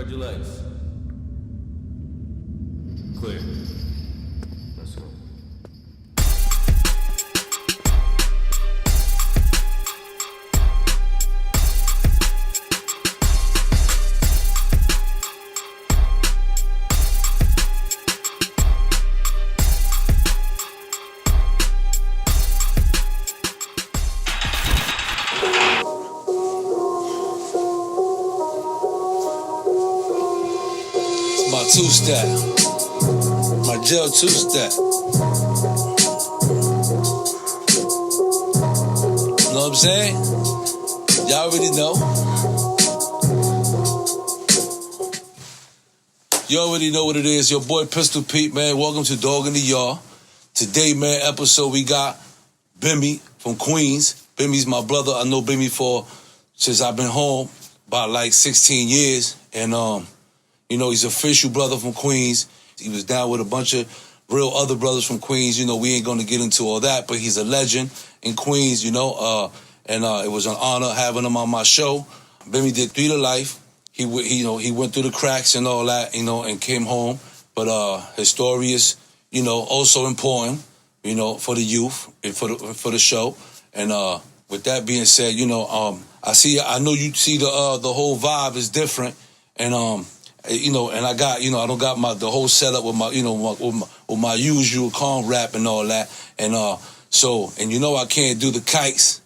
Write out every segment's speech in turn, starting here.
Spread your legs. Clear. Let's go. My two-step, my jail two-step. Know what I'm saying? Y'all already know. You already know what it is. Your boy Pistol Pete, man. Welcome to Dog in the Yard. Today, man, episode we got Bimmy from Queens. Bimmy's my brother. I know Bimmy since I've been home, about like 16 years. And you know, he's an official brother from Queens. He was down with a bunch of real other brothers from Queens. You know, we ain't going to get into all that, but he's a legend in Queens, you know. And it was an honor having him on my show. Bimmy did 3 to life. He went through the cracks and all that, you know, and came home. But his story is, you know, also important, you know, for the youth and for the show. And with that being said, you know, I know you see the whole vibe is different, and you know, and I don't got the whole setup with my, you know, with my usual calm rap and all that, and and you know I can't do the kites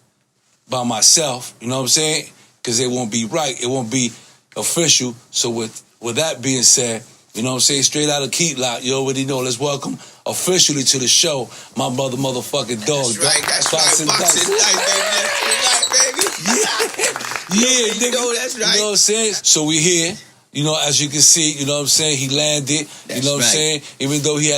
by myself, you know what I'm saying? Because it won't be right, it won't be official. So with that being said, you know what I'm saying, straight out of Keat Lot, you already know. Let's welcome officially to the show my motherfucking dog. That's right, Boxing Dice, baby. Yeah, nigga. No, that's right. You know what I'm saying? So we here. You know, as you can see, you know what I'm saying, he landed, that's you know what I'm saying? Even though he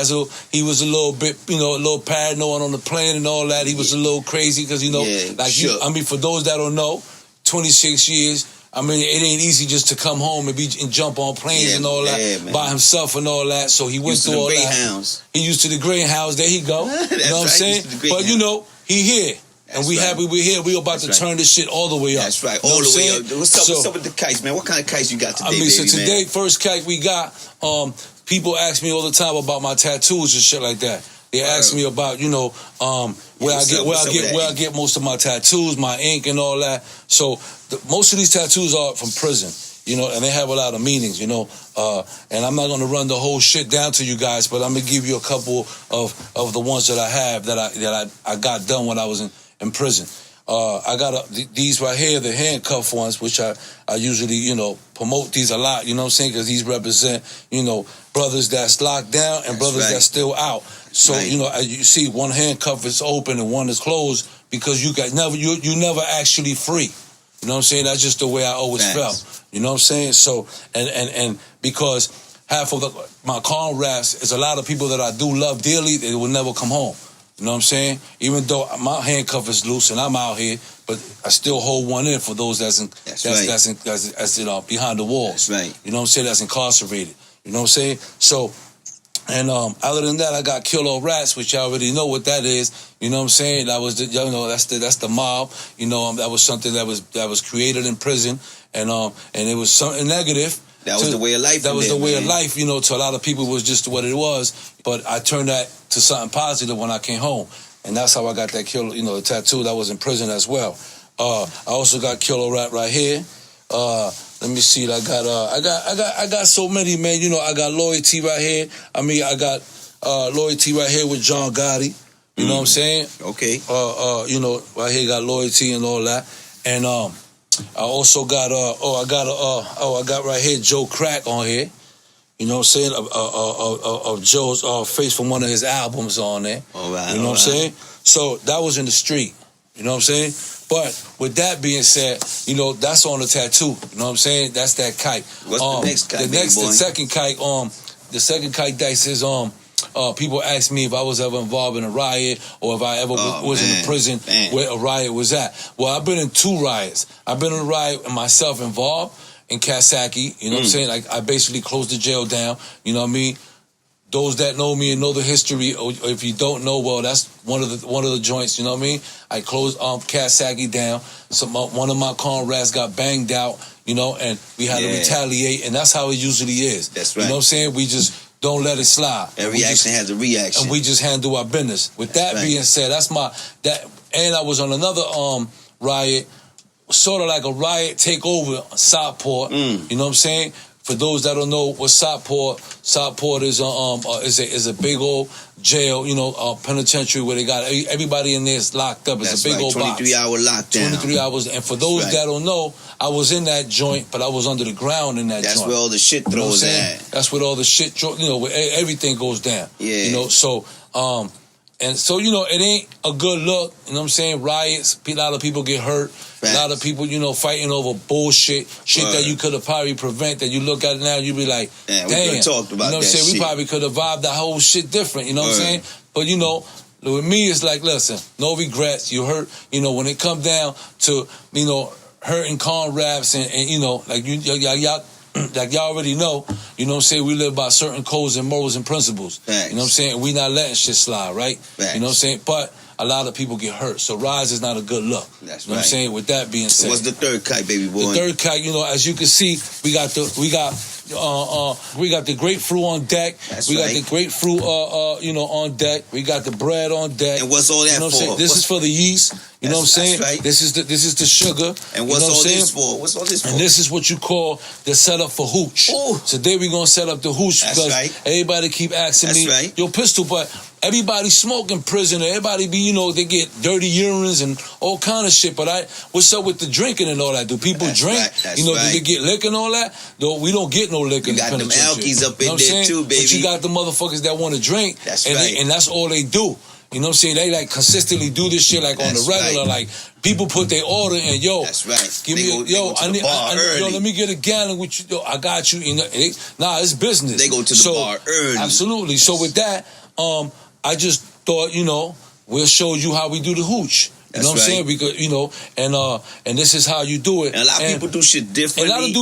was a little bit, you know, a little paranoid on the plane and all that, he was a little crazy because, you know, for those that don't know, 26 years, I mean, it ain't easy just to come home and jump on planes and all that by himself and all that. So he went through all that. He used to the Greyhounds. There he go. You know what I'm saying? But, you know, he here. And we happy we're here. We about to turn this shit all the way up. That's right, all the way up. What's up with the kites, man? What kind of kites you got today, I mean, so baby, today, first kite we got, people ask me all the time about my tattoos and shit like that. They ask me about, you know, where I get most of my tattoos, my ink and all that. So most of these tattoos are from prison, you know, and they have a lot of meanings, you know. And I'm not going to run the whole shit down to you guys, but I'm going to give you a couple of the ones that I have that I got done when I was in prison. I got these right here, the handcuff ones, which I usually, you know, promote these a lot, you know what I'm saying? Because these represent, you know, brothers that's locked down and brothers that's still out. So, you know, you see one handcuff is open and one is closed because you never actually free. You know what I'm saying? That's just the way I always felt. You know what I'm saying? So, and because half of my comrades is a lot of people that I do love dearly, they will never come home. You know what I'm saying? Even though my handcuff is loose and I'm out here, but I still hold one in for those that's behind the walls. That's right. You know what I'm saying? That's incarcerated. You know what I'm saying? So, and other than that, I got Killer Rats, which I already know what that is. You know what I'm saying? That was that's the mob. You know, that was something that was created in prison, and it was something negative. That was the way of life. That was the way of life, you know, to a lot of people. It was just what it was. But I turned that to something positive when I came home. And that's how I got that killer, you know, the tattoo that was in prison as well. I also got Killer Rat right here. Let me see. I got so many, man. You know, I got Loyalty right here. I mean, I got Loyalty right here with John Gotti. You know what I'm saying? Okay. You know, right here got Loyalty and all that. And I also got I got right here Joe Crack on here. You know what I'm saying? Of Joe's face from one of his albums on there. All right. You know what I'm saying? So that was in the street. You know what I'm saying? But with that being said, you know, that's on the tattoo. You know what I'm saying? That's that kite. What's the next kite? The second kite dice is people ask me if I was ever involved in a riot or if I ever was in a prison where a riot was at. Well, I've been in 2 riots. I've been in a riot and myself involved in Kasaki. You know what I'm saying? Like, I basically closed the jail down. You know what I mean? Those that know me and know the history, or if you don't know, well, that's one of the joints. You know what I mean? I closed Kasaki down. One of my comrades got banged out. you know, and we had to retaliate, and that's how it usually is. That's right. You know what I'm saying? We just don't let it slide. Every action has a reaction. And we just handle our business. With that being said, and I was on another riot, sort of like a riot takeover, Southport. You know what I'm saying? For those that don't know what Southport is a big old jail, you know, penitentiary where they got everybody in there is locked up. It's a big old 23-hour lockdown. 23 hours. And for those that don't know, I was in that joint, but I was under the ground in that joint. That's where all the shit throws at. That's where all the shit, you know, where everything goes down. Yeah. You know, so, and so, you know, it ain't a good look. You know what I'm saying? Riots, a lot of people get hurt. Facts. A lot of people, you know, fighting over bullshit, shit that you could have probably prevented. You look at it now, you be like, damn. We could have talked about that. You know what I'm saying? We probably could have vibed that whole shit different. You know what I'm saying? But, you know, with me, it's like, listen, no regrets. You hurt, you know, when it come down to, you know, hurting comrades and you know, like y'all like y'all already know, you know what I'm saying, we live by certain codes and morals and principles. Thanks. You know what I'm saying? We not letting shit slide, right? Thanks. You know what I'm saying? But a lot of people get hurt. So rise is not a good look. That's you know what I'm saying? With that being said. What's the third kite, baby boy? The third kite, you know, as you can see, we got the grapefruit on deck. We got the grapefruit you know, on deck. We got the bread on deck. And what's all that you know for? This is for the yeast. You know what I'm saying? Right. This is the sugar. And what's all this for? What's all this for? And this is what you call the setup for hooch. Ooh. Today we're gonna set up the hooch because everybody keep asking me, yo, Pistol, but everybody smoke in prison. Everybody be, you know, they get dirty urines and all kind of shit. But what's up with the drinking and all that? Do people drink? You know, do they get liquor and all that? No, we don't get no liquor. You got them alkies up in there too, baby. But you got the motherfuckers that want to drink. That's and that's all they do. You know what I'm saying? They like consistently do this shit like on the regular. Like people put their order in, yo. That's right. Give me, let me get a gallon with you. Yo, I got you. It's business. They go to the bar early. Absolutely. So with that, I just thought, you know, we'll show you how we do the hooch. You know what I'm saying? Because, you know, and this is how you do it. And a lot of people do shit differently. A lot of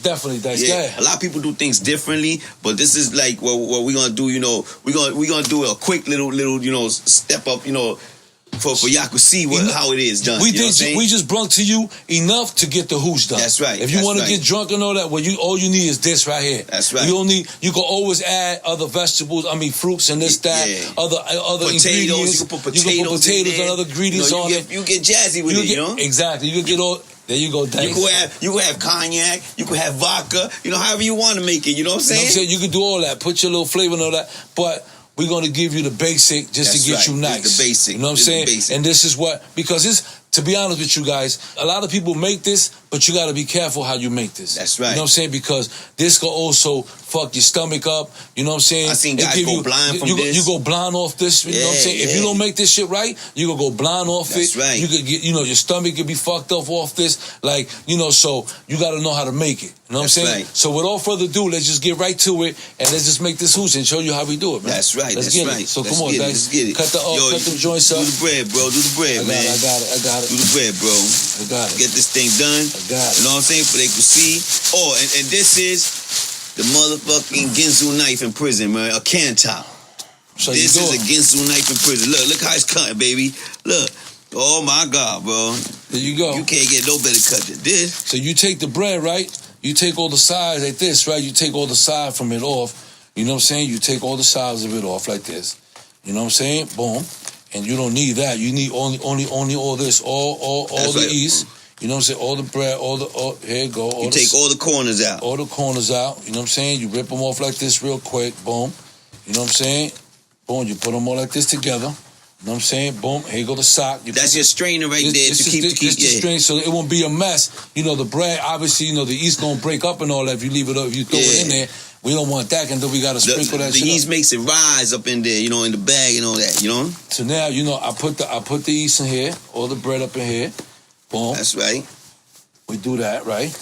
definitely. A lot of people do things differently, but this is like what we're gonna do. You know, we're gonna do a quick little you know, step up. You know, for y'all could see how it is done. We just brung to you enough to get the hooch done. That's right. If you want to get drunk and all that, all you need is this right here. That's right. You can always add other vegetables. I mean, fruits and this, that, other ingredients. You can put potatoes and other ingredients on it. You get jazzy with it, you know. Exactly. You can get all. There you go, thanks. You can have cognac, you can have vodka, you know, however you want to make it, you know what I'm saying? You know what I'm saying? You can do all that, put your little flavor and all that, but we're going to give you the basic just to get you nice. The basic. You know what I'm saying? And this is because to be honest with you guys, a lot of people make this, but you got to be careful how you make this. That's right. You know what I'm saying? Because this could also fuck your stomach up. You know what I'm saying? I seen guys go blind from this. You go blind off this. You know what I'm saying? If you don't make this shit right, you gonna go blind off it. That's right. You could get, you know, your stomach could be fucked up off this. Like, you know, so you got to know how to make it. You know what I'm saying? Right. So without further ado, let's just get right to it and let's just make this hooch and show you how we do it, man. That's right. Let's get it. So come on, guys. Let's get it. Cut the joints up. Do the bread, bro. Do the bread, man. I got it. Do the bread, bro. I got it. Get this thing done. I got it. You know what I'm saying? For they could see. Oh, and this is the motherfucking Ginsu knife in prison, man. A can top. So this is a Ginsu knife in prison. Look how it's cutting, baby. Look. Oh my God, bro. There you go. You can't get no better cut than this. So you take the bread, right? You take all the sides like this, right? You take all the side from it off. You know what I'm saying? You take all the sides of it off like this. You know what I'm saying? Boom. And you don't need that. You need only all this, all the yeast. You know what I'm saying? All the bread, here you go. You take all the corners out. All the corners out. You know what I'm saying? You rip them off like this real quick. Boom. You know what I'm saying? Boom. You put them all like this together. You know what I'm saying? Boom. Here you go the sock. That's your strainer right there. This is the strain, so it won't be a mess. You know, the bread, obviously, you know, the yeast going to break up and all that if you leave it up, if you throw it in there. We don't want that, and then we got to sprinkle that shit The yeast up. makes it rise up in there, you know, in the bag and all that, you know? So now, you know, I put the yeast in here, all the bread up in here. Boom. That's right. We do that, right?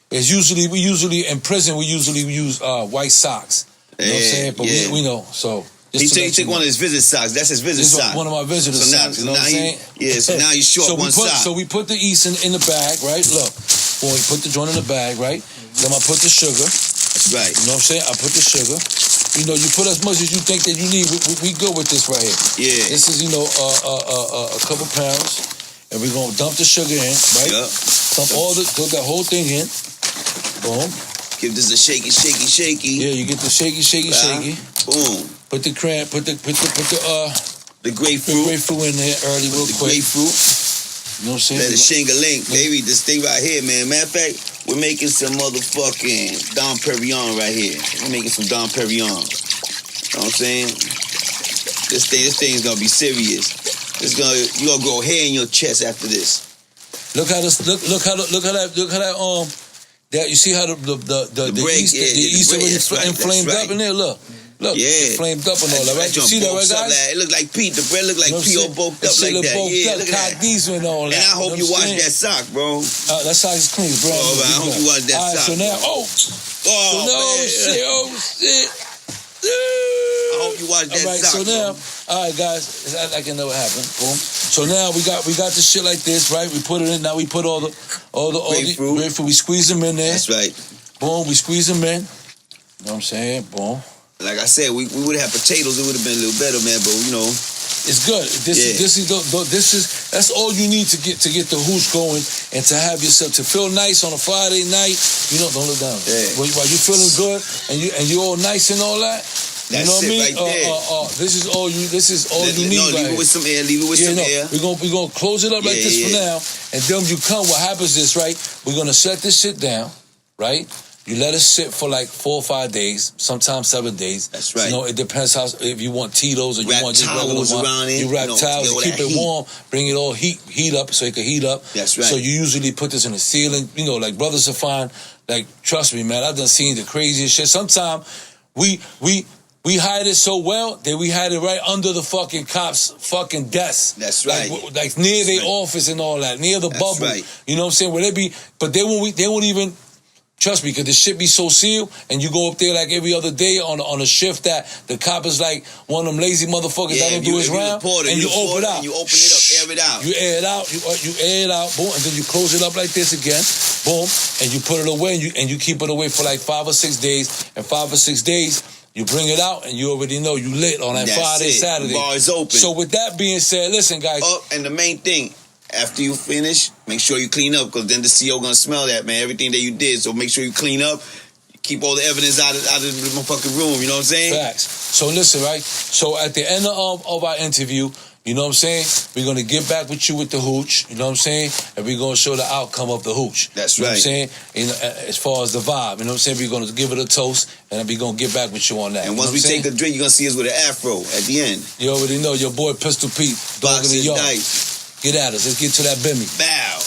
We usually in prison, we usually use white socks. You know what I'm saying? But we know, so... He take one of his visit socks. That's his visit sock. One of my visitor socks. You know what I'm saying? So now you short one sock. So we put the yeast in the bag, right? Look. Boy, we put the joint in the bag, right? Then I put the sugar. That's right. You know what I'm saying? I put the sugar. You know, you put as much as you think that you need. We good with this right here. Yeah. This is, you know, a couple pounds. and we're gonna dump the sugar in, right? Yep. Dump that whole thing in. Boom. Give this a shaky. Yeah, you get the shaky. Boom. Put the grapefruit in there early, real quick. Grapefruit. You know what I'm saying? Let it shing-a-link, baby. This thing right here, man. Matter of fact, we're making some motherfucking Dom Perignon right here. We're making some Dom Perignon. You know what I'm saying? This thing's gonna be serious. You gonna grow hair in your chest after this. Look how that you see how the yeast already inflamed up in there. Look, it flamed up and all that, right? You see that, right, guys? It look like Pete. The bread look like Pete all bulked up like that. Yeah, look at that. Diesel and all that. And I hope you wash that sock, bro. That sock is clean, bro. I hope you wash that sock. So now, shit. I hope you watch that sock. So now, all right, guys, it's like it never happened. Boom. So now we got the shit like this, right? We put it in. Now we put all the grapefruit. We squeeze them in there. That's right. Boom. We squeeze them in. You know what I'm saying? Boom. Like I said, we would have potatoes. It would have been a little better, man. But you know, it's good. This is that's all you need to get the hooch going and to have yourself to feel nice on a Friday night. You know, don't look down. Yeah. While you feeling good and you all nice and all that. That's you know what I mean? Right there. This is all you need. No, leave it with some air. Leave it with some air. We're gonna close it up like this for now, and then when you come, what happens is, right? We're gonna set this shit down, right? You let it sit for like 4 or 5 days, sometimes 7 days. That's right. You know, it depends if you want Tito's or you want just regular towels around it. You wrap towels to keep it warm, bring it all heat up so it can heat up. That's right. So you usually put this in the ceiling. You know, like brothers will find, like, trust me, man, I've done seen the craziest shit. Sometimes we hide it so well that we hide it right under the fucking cops' fucking desk. That's right. Like near their office and all that, near the bubble. Right. You know what I'm saying? Where they be, but they won't even. Trust me, because the shit be so sealed, and you go up there like every other day on a shift that the cop is like one of them lazy motherfuckers that don't do his round, and you open it out. You open it up, air it out. You air it out, you air it out, boom, and then you close it up like this again, boom, and you put it away, and you keep it away for like 5 or 6 days, and 5 or 6 days, you bring it out, and you already know you lit on that Friday, Saturday. The bar is open. So with that being said, listen, guys. Oh, and the main thing, after you finish, make sure you clean up, because then the CO gonna smell that, man. Everything that you did. So make sure you clean up. Keep all the evidence out of the motherfucking room. You know what I'm saying? Facts. So listen, right? So at the end of our interview, you know what I'm saying? We're gonna get back with you with the hooch. You know what I'm saying? And we're gonna show the outcome of the hooch. That's right. You know right. what I'm saying? As far as the vibe, you know what I'm saying? We're gonna give it a toast, and then we're gonna get back with you on that. And once we take a drink, you're gonna see us with an afro at the end. You already know your boy Pistol Pete, dog in the yard. Get at us. Let's get to that Bimmy. Bow.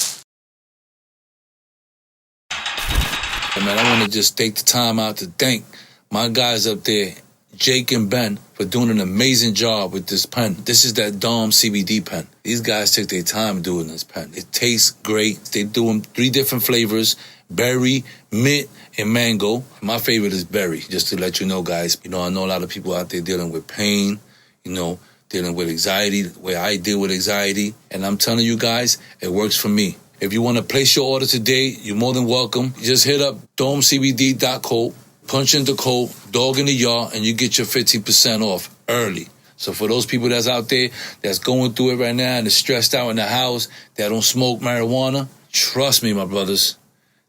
Hey man, I want to just take the time out to thank my guys up there, Jake and Ben, for doing an amazing job with this pen. This is that Dom CBD pen. These guys took their time doing this pen. It tastes great. They do them 3 different flavors: berry, mint, and mango. My favorite is berry, just to let you know, guys. You know, I know a lot of people out there dealing with pain, you know, dealing with anxiety, the way I deal with anxiety. And I'm telling you guys, it works for me. If you want to place your order today, you're more than welcome. Just hit up domecbd.co, punch in the code, dog in the yard, and you get your 15% off early. So for those people that's out there that's going through it right now and is stressed out in the house, that don't smoke marijuana, trust me, my brothers,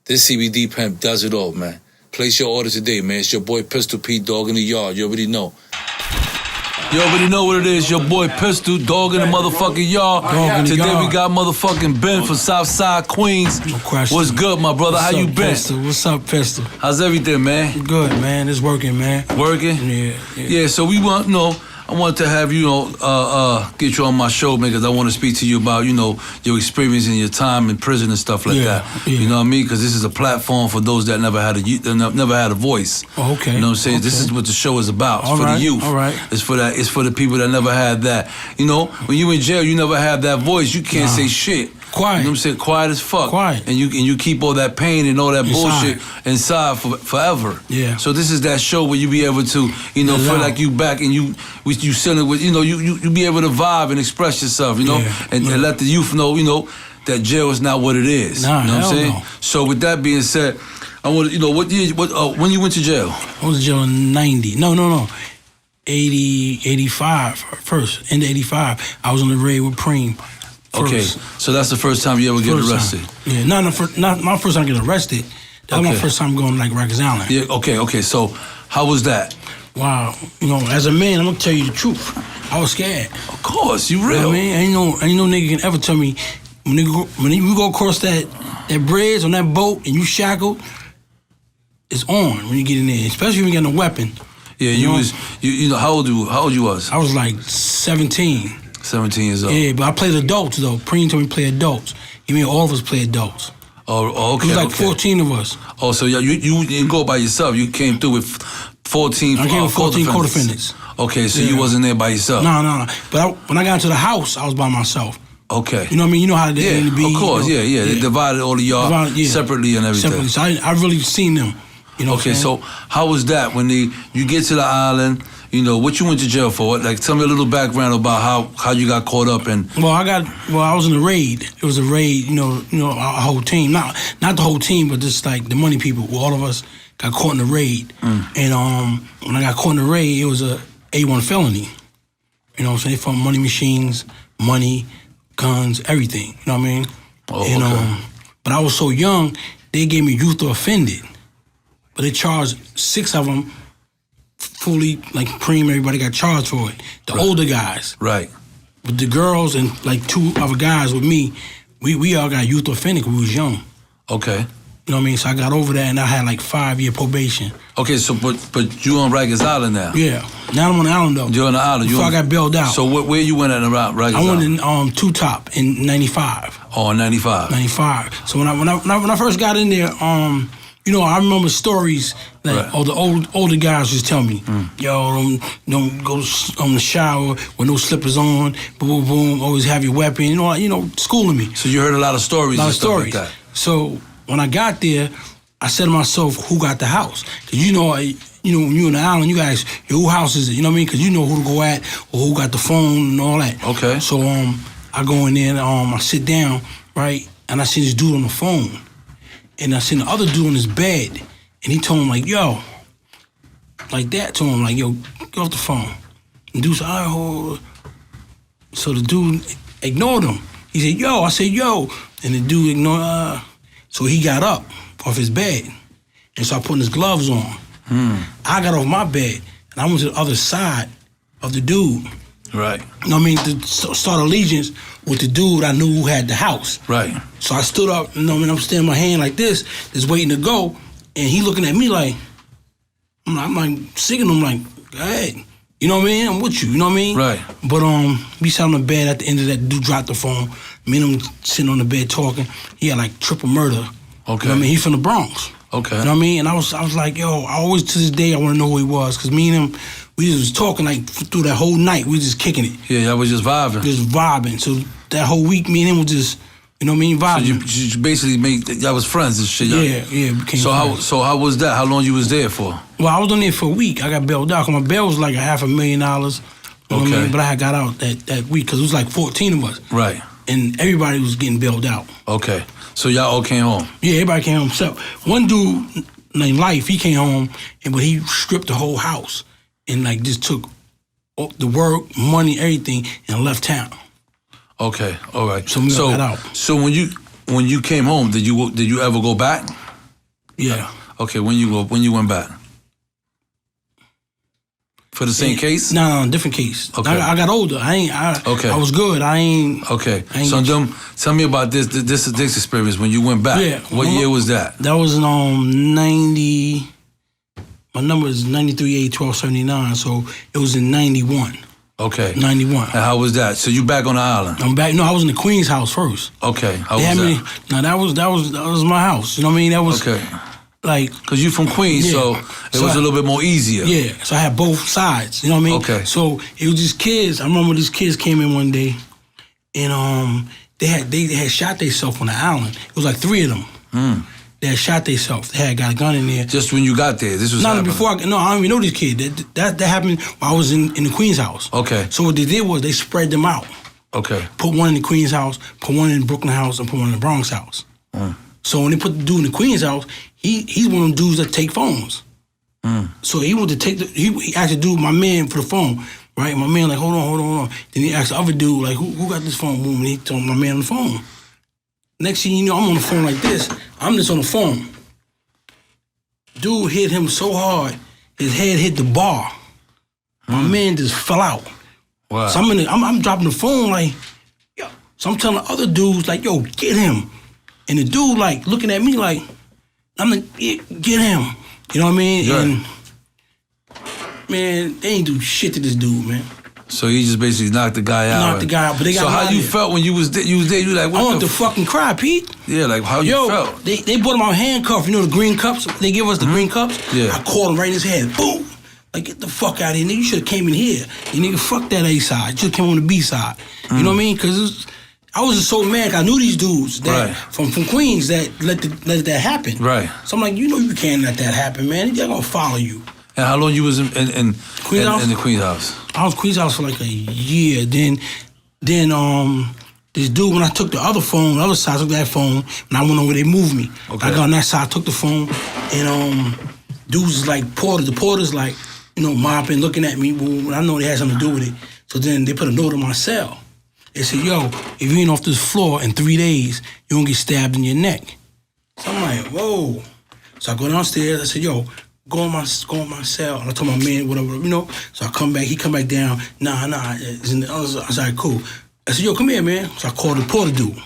this CBD pen does it all, man. Place your order today, man. It's your boy Pistol Pete, dog in the yard. You already know. You already know what it is. Your boy Pistol, dog in the motherfucking yard. Today we got motherfucking Ben from Southside Queens. No question. What's good, my brother? How you been? Pistol? What's up, Pistol? How's everything, man? Good, man. It's working, man. Working? Yeah, so we want, I wanted to have you, get you on my show, man, because I want to speak to you about, your experience in your time in prison and stuff like that. Yeah. You know what I mean? Because this is a platform for those that never had a voice. Oh, okay. You know what I'm saying? Okay. This is what the show is about. It's all for right. the youth. All right. It's for the people that never had that. When you in jail, you never have that voice. You can't say shit. Quiet. You know what I'm saying? Quiet as fuck. Quiet. And you keep all that pain and all that bullshit inside forever. Yeah. So this is that show where you be able to, feel like you back and you selling with, you be able to vibe and express yourself, and let the youth know, that jail is not what it is. Nah, you know what I'm saying? no. So with that being said, I want to, when you went to jail? I was in jail in 90. No. 80, 85 first. Into 85. I was on the raid with Preem. Okay, so that's the first time you ever get arrested? Yeah, not my first time getting arrested. That was my first time going like Rikers Island. Yeah, okay. So how was that? Wow, as a man, I'm gonna tell you the truth. I was scared. Of course, you real. You know what I mean? Ain't no nigga can ever tell me when you go across that bridge on that boat and you shackled, it's on when you get in there, especially when you got a weapon. Yeah, you know how old you was? I was like 17. 17 years old. Yeah, but I played adults though. Preem told me to play adults. He made all of us play adults. Oh, okay. It was like 14 of us. Oh, so you didn't go by yourself. You came through with 14. I came with 14 co-defendants. Okay, so you wasn't there by yourself. No. But when I got into the house, I was by myself. Okay. You know what I mean? You know how they be. Of course, yeah. They divided all of y'all separately and everything. Separately. So I really seen them. You know. Okay, so how was that when you get to the island? What you went to jail for? Like, tell me a little background about how you got caught up and. Well, I was in a raid. It was a raid. Our whole team, not the whole team, but just like the money people. All of us got caught in the raid. And when I got caught in the raid, it was a A1 felony. You know what I'm saying? They found money machines, money, guns, everything. You know what I mean? Oh, okay. But I was so young, they gave me youth or offended. But they charged 6 of them fully, like Preem, everybody got charged for it. The older guys. Right. But the girls and like 2 other guys with me, we all got youth offended because we was young. Okay. You know what I mean? So I got over that and I had like 5-year probation. Okay, so but you on Rikers Island now? Yeah. Now I'm on the island though. You're on the island. Before I got bailed out. So where you went at around Rikers Island? I went in Two Top in 95. Oh, in 95. 95. So when I first got in there, I remember stories that all the older guys just tell me, yo, don't go on the shower with no slippers on, boom, boom, always have your weapon, schooling me. So you heard a lot of stories A lot and of stuff stories. like that. So when I got there, I said to myself, who got the house? Because when you in the island, you guys, who house is it? You know what I mean? Because you know who to go at or who got the phone and all that. Okay. So I go in there and I sit down, right, and I see this dude on the phone. And I seen the other dude on his bed, and he told him, like, yo, like that to him, like, yo, get off the phone. And dude said, all right, hold on. So the dude ignored him. He said, yo. I said, yo. And the dude ignored, so he got up off his bed and started putting his gloves on. I got off my bed, and I went to the other side of the dude. Right. You know what I mean? To start allegiance with the dude I knew who had the house. Right. So I stood up, I'm standing my hand like this, just waiting to go, and he looking at me like, I'm like singing him like, go ahead. You know what I mean? I'm with you, you know what I mean? Right. But we sat on the bed at the end of that, dude dropped the phone, me and him sitting on the bed talking. He had like triple murder. Okay. You know what I mean? He's from the Bronx. Okay. You know what I mean? And I was like, yo, I always to this day I want to know who he was, because me and him, we just was talking like through that whole night. We was just kicking it. Yeah, y'all was just vibing. Just vibing. So that whole week, me and him was just, you know what I mean, vibing. So you basically y'all was friends and shit. Yeah, became friends. So how was that? How long you was there for? Well, I was on there for a week. I got bailed out. 'Cause my bail was like $500,000. You know what I mean? But I got out that week because it was like 14 of us. Right. And everybody was getting bailed out. Okay. So y'all all came home? Yeah, everybody came home. So one dude named Life, he came home, but he stripped the whole house and like just took the work, money, everything, and left town. Okay, all right. So we got out. So when you came home, did you ever go back? Yeah. Okay, when you went back? For the same case? No, different case. Okay. I got older. I was good. Okay. So tell me about this experience when you went back. Yeah. What year was that? That was in 90. My number is 93A1279, so it was in 91. Okay. 91. And how was that? So you back on the island? I'm back. No, I was in the Queen's house first. Okay. How was that? No, that was my house. You know what I mean? That was like, because you from Queens, so it was a little bit more easier. Yeah. So I had both sides. You know what I mean? Okay. So it was just kids. I remember these kids came in one day, and they had shot themselves on the island. It was like 3 of them. They had shot themselves. They had got a gun in there. Just when you got there, this was happening? Before I don't even know these kids. That happened while I was in the Queen's house. Okay. So what they did was they spread them out. Okay. Put one in the Queen's house, put one in the Brooklyn house, and put one in the Bronx house. So when they put the dude in the Queen's house, he's one of them dudes that take phones. So he wanted to take he asked the dude, my man, for the phone, Right? My man like, hold on. Then he asked the other dude, like, who got this phone? Boom, and he told my man on the phone. Next thing you know, I'm on the phone like this. I'm just on the phone. Dude hit him so hard, his head hit the bar. My man just fell out. Wow. So I'm dropping the phone like, yo. So I'm telling the other dudes like, yo, get him. And the dude like looking at me like, I'm like, yeah, get him. You know what I mean? Yeah. And man, they ain't do shit to this dude, man. So he just basically knocked the guy out. Knocked the guy out, but they got So him how out you here. felt when you was there? You like, what I want the to fucking cry, Pete. Yeah, like how you felt? They brought him out handcuffed. You know the green cups? They give us the green cups? Yeah. I caught him right in his head. Boom. Like, get the fuck out of here, nigga. You should have came in here. You nigga, fuck that A side. You should have came on the B side. You know what I mean? Because I was just so mad. I knew these dudes that from Queens that let that happen. Right. So I'm like, you know you can't let that happen, man. They're going to follow you. And how long you was in Queen's house? in the Queen's house? I was in Queen's house for like a year. Then this dude, when I took the other phone, the other side, I took that phone, and I went over, they moved me. Okay. I got on that side, I took the phone, and dudes like the porters like, you know, mopping, looking at me. Well, I know they had something to do with it. So then they put a note in my cell. They said, yo, if you ain't off this floor in 3 days, you're gonna get stabbed in your neck. So I'm like, whoa. So I go downstairs, I said, yo, go in my cell. And I told my man, whatever, you know. So I come back, he come back down. Nah, it's in the other. I said, cool. I said, yo, come here, man. So I called the porter dude.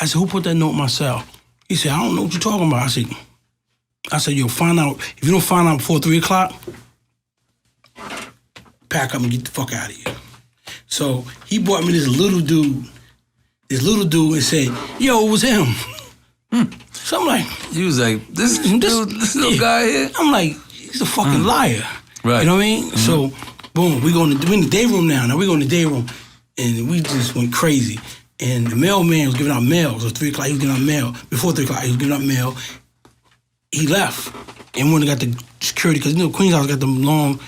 I said, who put that note in my cell? He said, I don't know what you're talking about. I said, yo, find out. If you don't find out before 3 o'clock, pack up and get the fuck out of here. So he brought me this little dude, and said, yo, it was him. So I'm like, You was like, this little guy here? I'm like, he's a fucking liar. Right. You know what I mean? So, boom, we in the day room now. Now we go in the day room, and we just went crazy. And the mailman was giving out mail. So 3 o'clock, he was giving out mail. Before 3 o'clock, he was giving out mail. He left and went and got the security, because, you know, Queen's house got them long,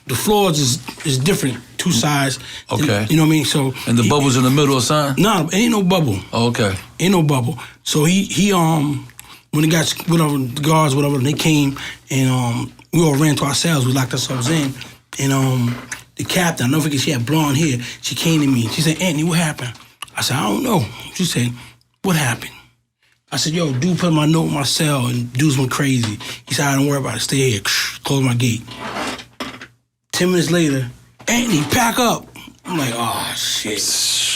the floors is different, 2 sides. Okay. You know what I mean? So And the bubble's in the middle or something? Nah, ain't no bubble. Oh, okay. Ain't no bubble. So he when he got whatever the guards, whatever, they came and we all ran to our cells. We locked ourselves in. And the captain, I never forget, she had blonde hair. She came to me. She said, Anthony, what happened? I said, I don't know. She said, what happened? I said, yo, dude put my note in my cell and dudes went crazy. He said, don't worry about it. Stay here. Close my gate. 10 minutes later, Anthony, pack up. I'm like, oh, shit.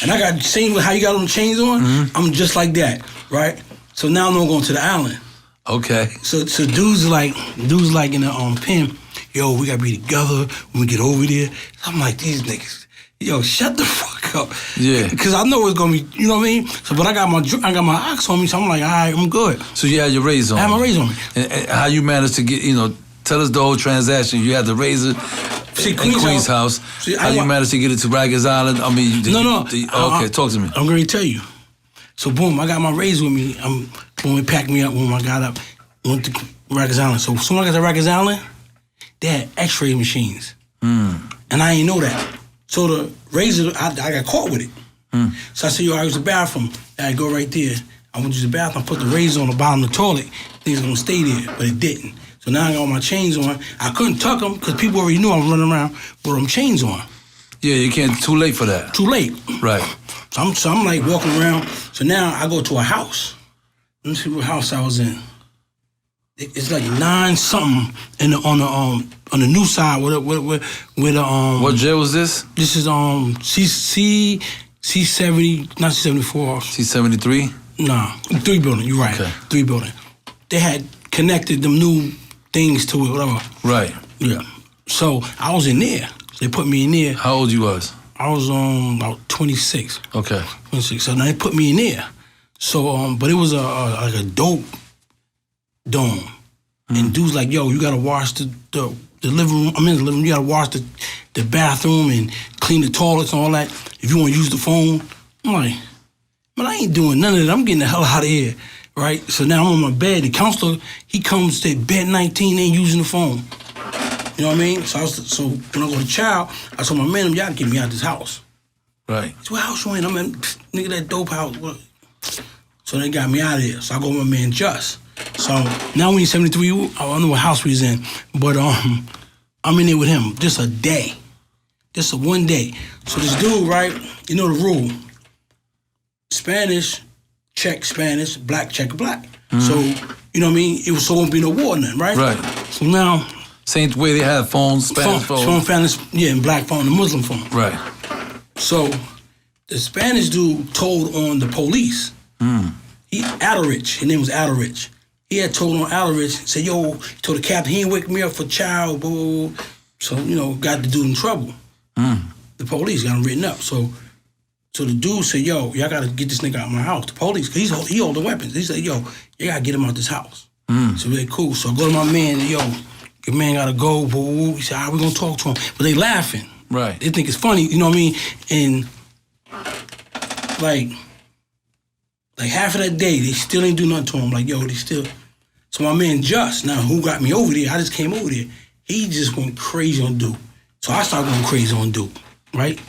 And I got the same with how you got them chains on. I'm just like that, right? So now I'm going to the island. Okay. So dudes like in the pen, yo, we gotta be together when we get over there. I'm like, these niggas, yo, shut the fuck up. Yeah. Cause I know it's gonna be, you know what I mean? So, but I got my ox on me, so I'm like, all right, I'm good. So you had your razor on? I had my razor on me. And how you managed to get, tell us the whole transaction. You had the razor See, in Queen's house. See, how you managed to get it to Rikers Island? I mean, okay, talk to me. I'm gonna tell you. So boom, I got my razor with me. When they packed me up, when I got up, went to Rikers Island. So as soon as I got to Rikers Island, they had X-ray machines, and I didn't know that. So the razor, I got caught with it. So I said, yo, I was the bathroom. I go right there. I went to the bathroom, I put the razor on the bottom of the toilet. Things gonna stay there, but it didn't. So now I got all my chains on. I couldn't tuck them because people already knew I was running around with them chains on. Yeah, you can't. Too late for that. Too late. Right. So I'm like walking around. So now I go to a house. Let me see what house I was in. It's like 9 something on the new side with What jail was this? This is C70, not C74. C73. Nah, 3 building. You're right. Okay. 3 building. They had connected them new things to it, whatever. Right. Yeah. So I was in there. So they put me in there. How old you was? I was about 26. Okay. 26. So now they put me in there. So but it was like a dope dome. And dude's like, yo, you gotta wash the living room. I'm in the living room. You gotta wash the bathroom and clean the toilets and all that. If you wanna use the phone. I'm like, man, I ain't doing none of that. I'm getting the hell out of here. Right? So now I'm on my bed. The counselor, he comes to bed 19, ain't using the phone. You know what I mean? So when I go to child, I told my man, y'all gotta get me out of this house. Right. So what house you in? I'm in, nigga, that dope house. What? So they got me out of there. So I go with my man Just. So now we in 73, I don't know what house we was in, but I'm in there with him just a day. This is one day. So this dude, right? You know the rule. Spanish, check Spanish, black, check black. So, you know what I mean? It was so won't be no war or nothing, right? Right. So now... Same way they have phones, Spanish phones. Spanish, yeah, and black phone, the Muslim phone. Right. So, the Spanish dude told on the police. Adderich, his name was Adderich. He had told on Adderich, said, yo, he told the captain, he ain't wake me up for child, blah, blah, blah. So, you know, got the dude in trouble. The police got him written up. So the dude said, yo, y'all gotta get this nigga out of my house. The police, cause he holding weapons. He said, yo, you gotta get him out this house. So they cool. So I go to my man, yo, your man gotta go, blah, blah, blah. He said, we gonna talk to him. But they laughing. Right. They think it's funny, you know what I mean? And like half of that day, they still ain't do nothing to him. Like, yo, they still. So my man Just, now who got me over there, I just came over there. He just went crazy on Duke. So I started going crazy on Duke, right?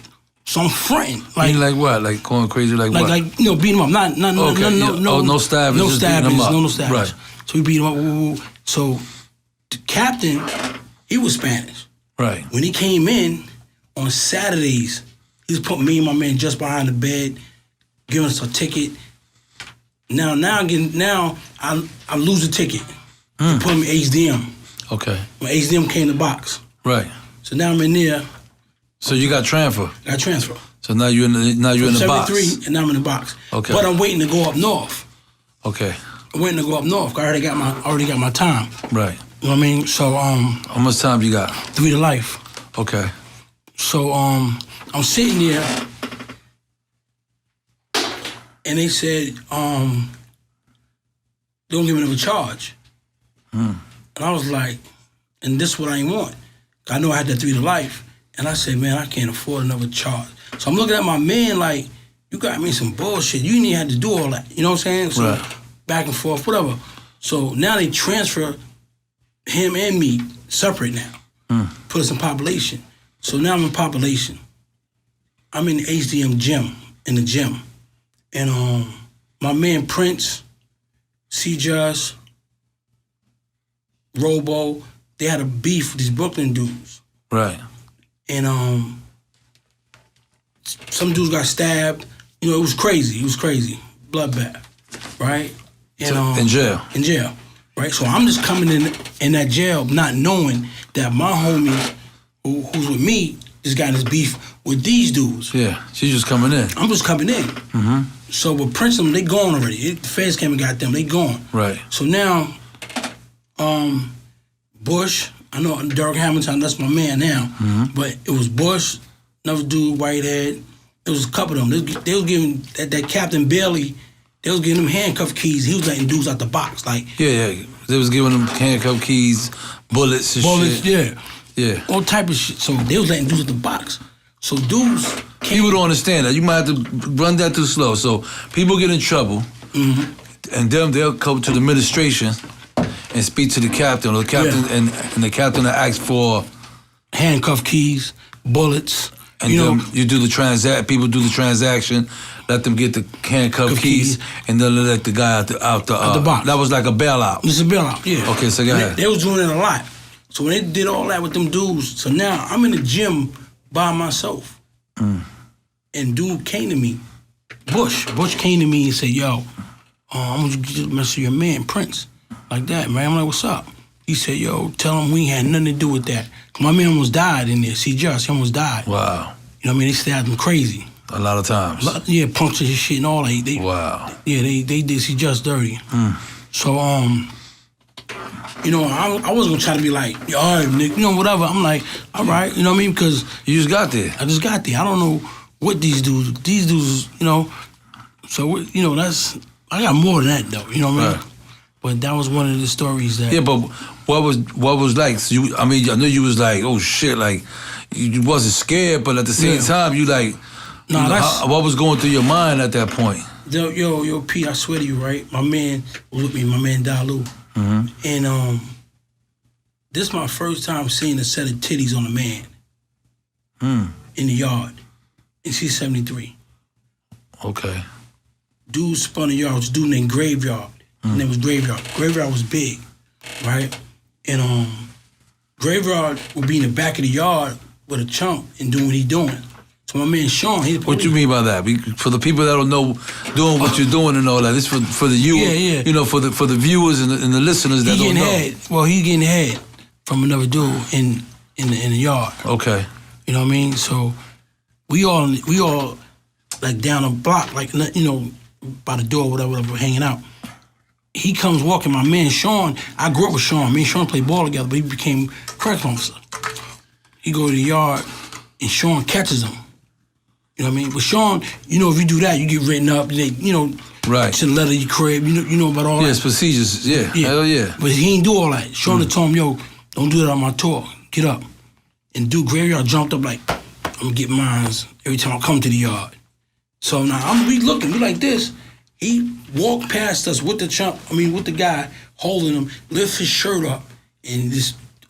So I'm fronting. Like what? Like going crazy like what? Like, you know, beating him up. No stabbing. No just stabbing. beating him up. No stabbing. Right. So we beat him up. So the captain, he was Spanish. Right. When he came in on Saturdays, he was putting me and my man Just behind the bed, giving us a ticket. Now I lose the ticket. They put him in HDM. Okay. When HDM came to box. Right. So now I'm in there. So you got transfer. Got transfer. So now you're in the box. 73, and now I'm in the box. Okay. But I'm waiting to go up north. Okay. I'm waiting to go up north. I already got my time. Right. You know what I mean? So how much time you got? 3 to life. Okay. So I'm sitting there, and they said, don't give me another charge. And I was like, and this is what I ain't want. I know I had that 3 to life. And I said, man, I can't afford another charge. So I'm looking at my man like, you got me some bullshit. You didn't even have to do all that. You know what I'm saying? So right. Back and forth, whatever. So now they transfer him and me separate now. Put us in population. So now I'm in population. I'm in the HDM gym, in the gym. And my man Prince, C-Just, Robo, they had a beef with these Brooklyn dudes. Right. And some dudes got stabbed. You know, it was crazy. Bloodbath, right? And, in jail. In jail, right? So I'm just coming in that jail not knowing that my homie who's with me just got his beef with these dudes. Yeah, she's just coming in. I'm just coming in. So with Prince and them, they gone already. The feds came and got them. They gone. Right. So now, Bush, I know Derek Hamilton, that's my man now, but it was Bush, another dude, Whitehead. It was a couple of them. They was giving, that Captain Bailey, they was giving him handcuff keys. He was letting dudes out the box. Like Yeah. They was giving them handcuff keys, bullets and shit. Yeah. All type of shit. So they was letting dudes out the box. So dudes People don't understand that. You might have to run that too slow. So people get in trouble, and they'll come to the administration and speak to the captain, or the captain, and the captain will ask for handcuff keys, bullets. And you do the people do the transaction, let them get the handcuff keys, and then let the guy out the box. That was like a bailout. It's a bailout, yeah. Okay, so go ahead. They was doing it a lot. So when they did all that with them dudes, so now I'm in the gym by myself. And dude came to me, Bush came to me and said, yo, I'm gonna get a message of your man, Prince. Like that, man. I'm like, what's up? He said, yo, tell him we had nothing to do with that. My man almost died in there. C-Just, he almost died. Wow. You know what I mean? They stabbed him crazy. A lot of times. Yeah, punctured his shit and all that. Wow. Yeah, they did C-Just dirty. So, you know, I wasn't gonna try to be like, yo, all right, Nick, you know, whatever. I'm like, all right, you know what I mean? Because you just got there. I just got there. I don't know what these dudes, you know. So, you know, I got more than that, though, you know what I mean? Right. But that was one of the stories that... Yeah, but what was like, so I know you was like, oh shit, like, you wasn't scared, but at the same time, you like, what was going through your mind at that point? Yo, Pete, I swear to you, right? My man was with me, my man Dalu. And this is my first time seeing a set of titties on a man in the yard. And she's 73. Okay. Dude spun a yard, was a dude named Graveyard. His name was Graveyard. Graveyard was big, right? And Graveyard would be in the back of the yard with a chump and doing what he doing. So my man Sean, he the What you mean by that? For the people that don't know doing what you're doing and all that, this for the you, you know, for the viewers and the listeners that don't know. Head. Well, he getting head from another dude in the yard. Okay. You know what I mean? So we all like down a block, like, you know, by the door, whatever, hanging out. He comes walking. My man Sean, I grew up with Sean. Me and Sean played ball together, but he became correctional officer. He go to the yard, and Sean catches him. You know what I mean? But Sean, you know, if you do that, you get written up. They, you know, right. Send a letter to your crib. You know about all that. Yes, procedures. Yeah. Hell yeah. But he ain't do all that. Sean had told him, yo, don't do that on my tour. Get up. And dude, graveyard jumped up like, I'm gonna get mines every time I come to the yard. So now we looking, we like this. He walked past us with the guy holding him, lift his shirt up, and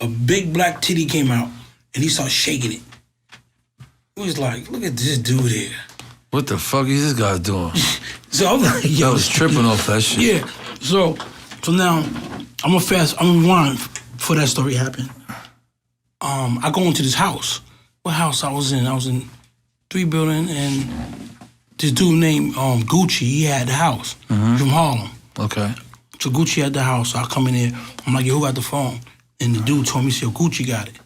a big black titty came out, and he started shaking it. He was like, look at this dude here. What the fuck is this guy doing? So I'm like, yo. I was tripping off that shit. Yeah. So now I'm gonna rewind before that story happened. I go into this house. What house I was in? I was in 3 building, and this dude named Gucci, he had the house from Harlem. Okay. So Gucci had the house. So I come in there. I'm like, yo, who got the phone? And the dude told me, he said, Gucci got it.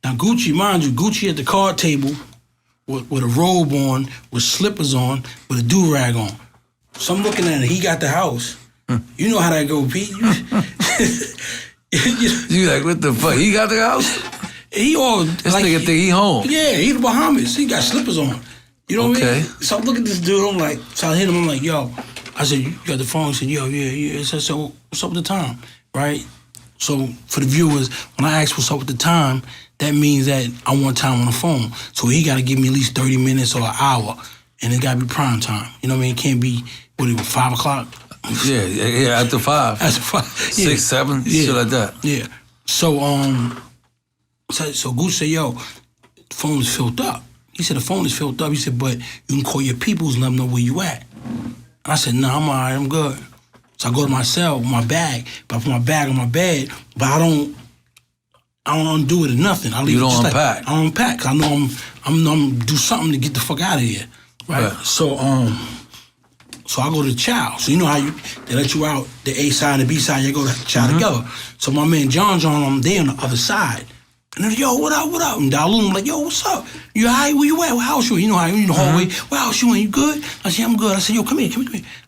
Now Gucci, mind you, Gucci at the card table with a robe on, with slippers on, with a do-rag on. So I'm looking at it. He got the house. You know how that go, Pete. You like, what the fuck? He got the house? He all this like, nigga think he home. Yeah, he the Bahamas. He got slippers on. You know what I mean? So I look at this dude. I'm like, so I hit him. I'm like, yo. I said, you got the phone? He said, yo, yeah. I said, so what's up with the time, right? So for the viewers, when I ask what's up with the time, that means that I want time on the phone. So he got to give me at least 30 minutes or an hour, and it got to be prime time. You know what I mean? It can't be 5 o'clock. Yeah, after 5. After 5. 6, 7, shit like that. Yeah. So Goose said, yo, the phone is filled up. He said, the phone is filled up. He said, but you can call your peoples and let them know where you at. I said, nah, I'm all right, I'm good. So I go to my cell with my bag, but I put my bag on my bed, but I don't undo it or nothing. I leave you don't it just unpack? Like, I don't unpack, because I know I'm gonna do something to get the fuck out of here, right? So I go to the chow. So you know how they let you out, the A side and the B side, you go to the chow together. So my man John, they on the other side. And they're like, yo, what up? And I'm like, yo, what's up? You all right? Where you at? What house you in? You know how you in the hallway. What house you in? You good? I said, I'm good. I said, yo, come here.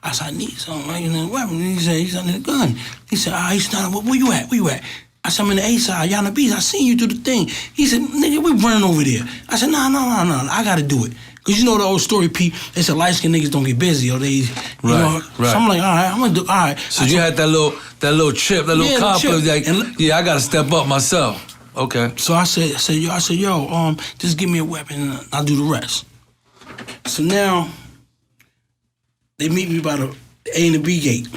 I said, I need something. Right? And then, what happened? He said, he's under the gun. He said, he's not, where you at? I said, I'm in the A side. Y'all on the B side. I seen you do the thing. He said, nigga, we running over there. I said, no. I got to do it. Because you know the old story, Pete. They said light-skinned niggas don't get busy. Or they, you know. So I'm like, all right, I'm going to do, all right. So you had that little chip, that little conflict. Like, I got to step up myself. Okay. So I said, yo, just give me a weapon and I'll do the rest. So now, they meet me by the A and the B gate,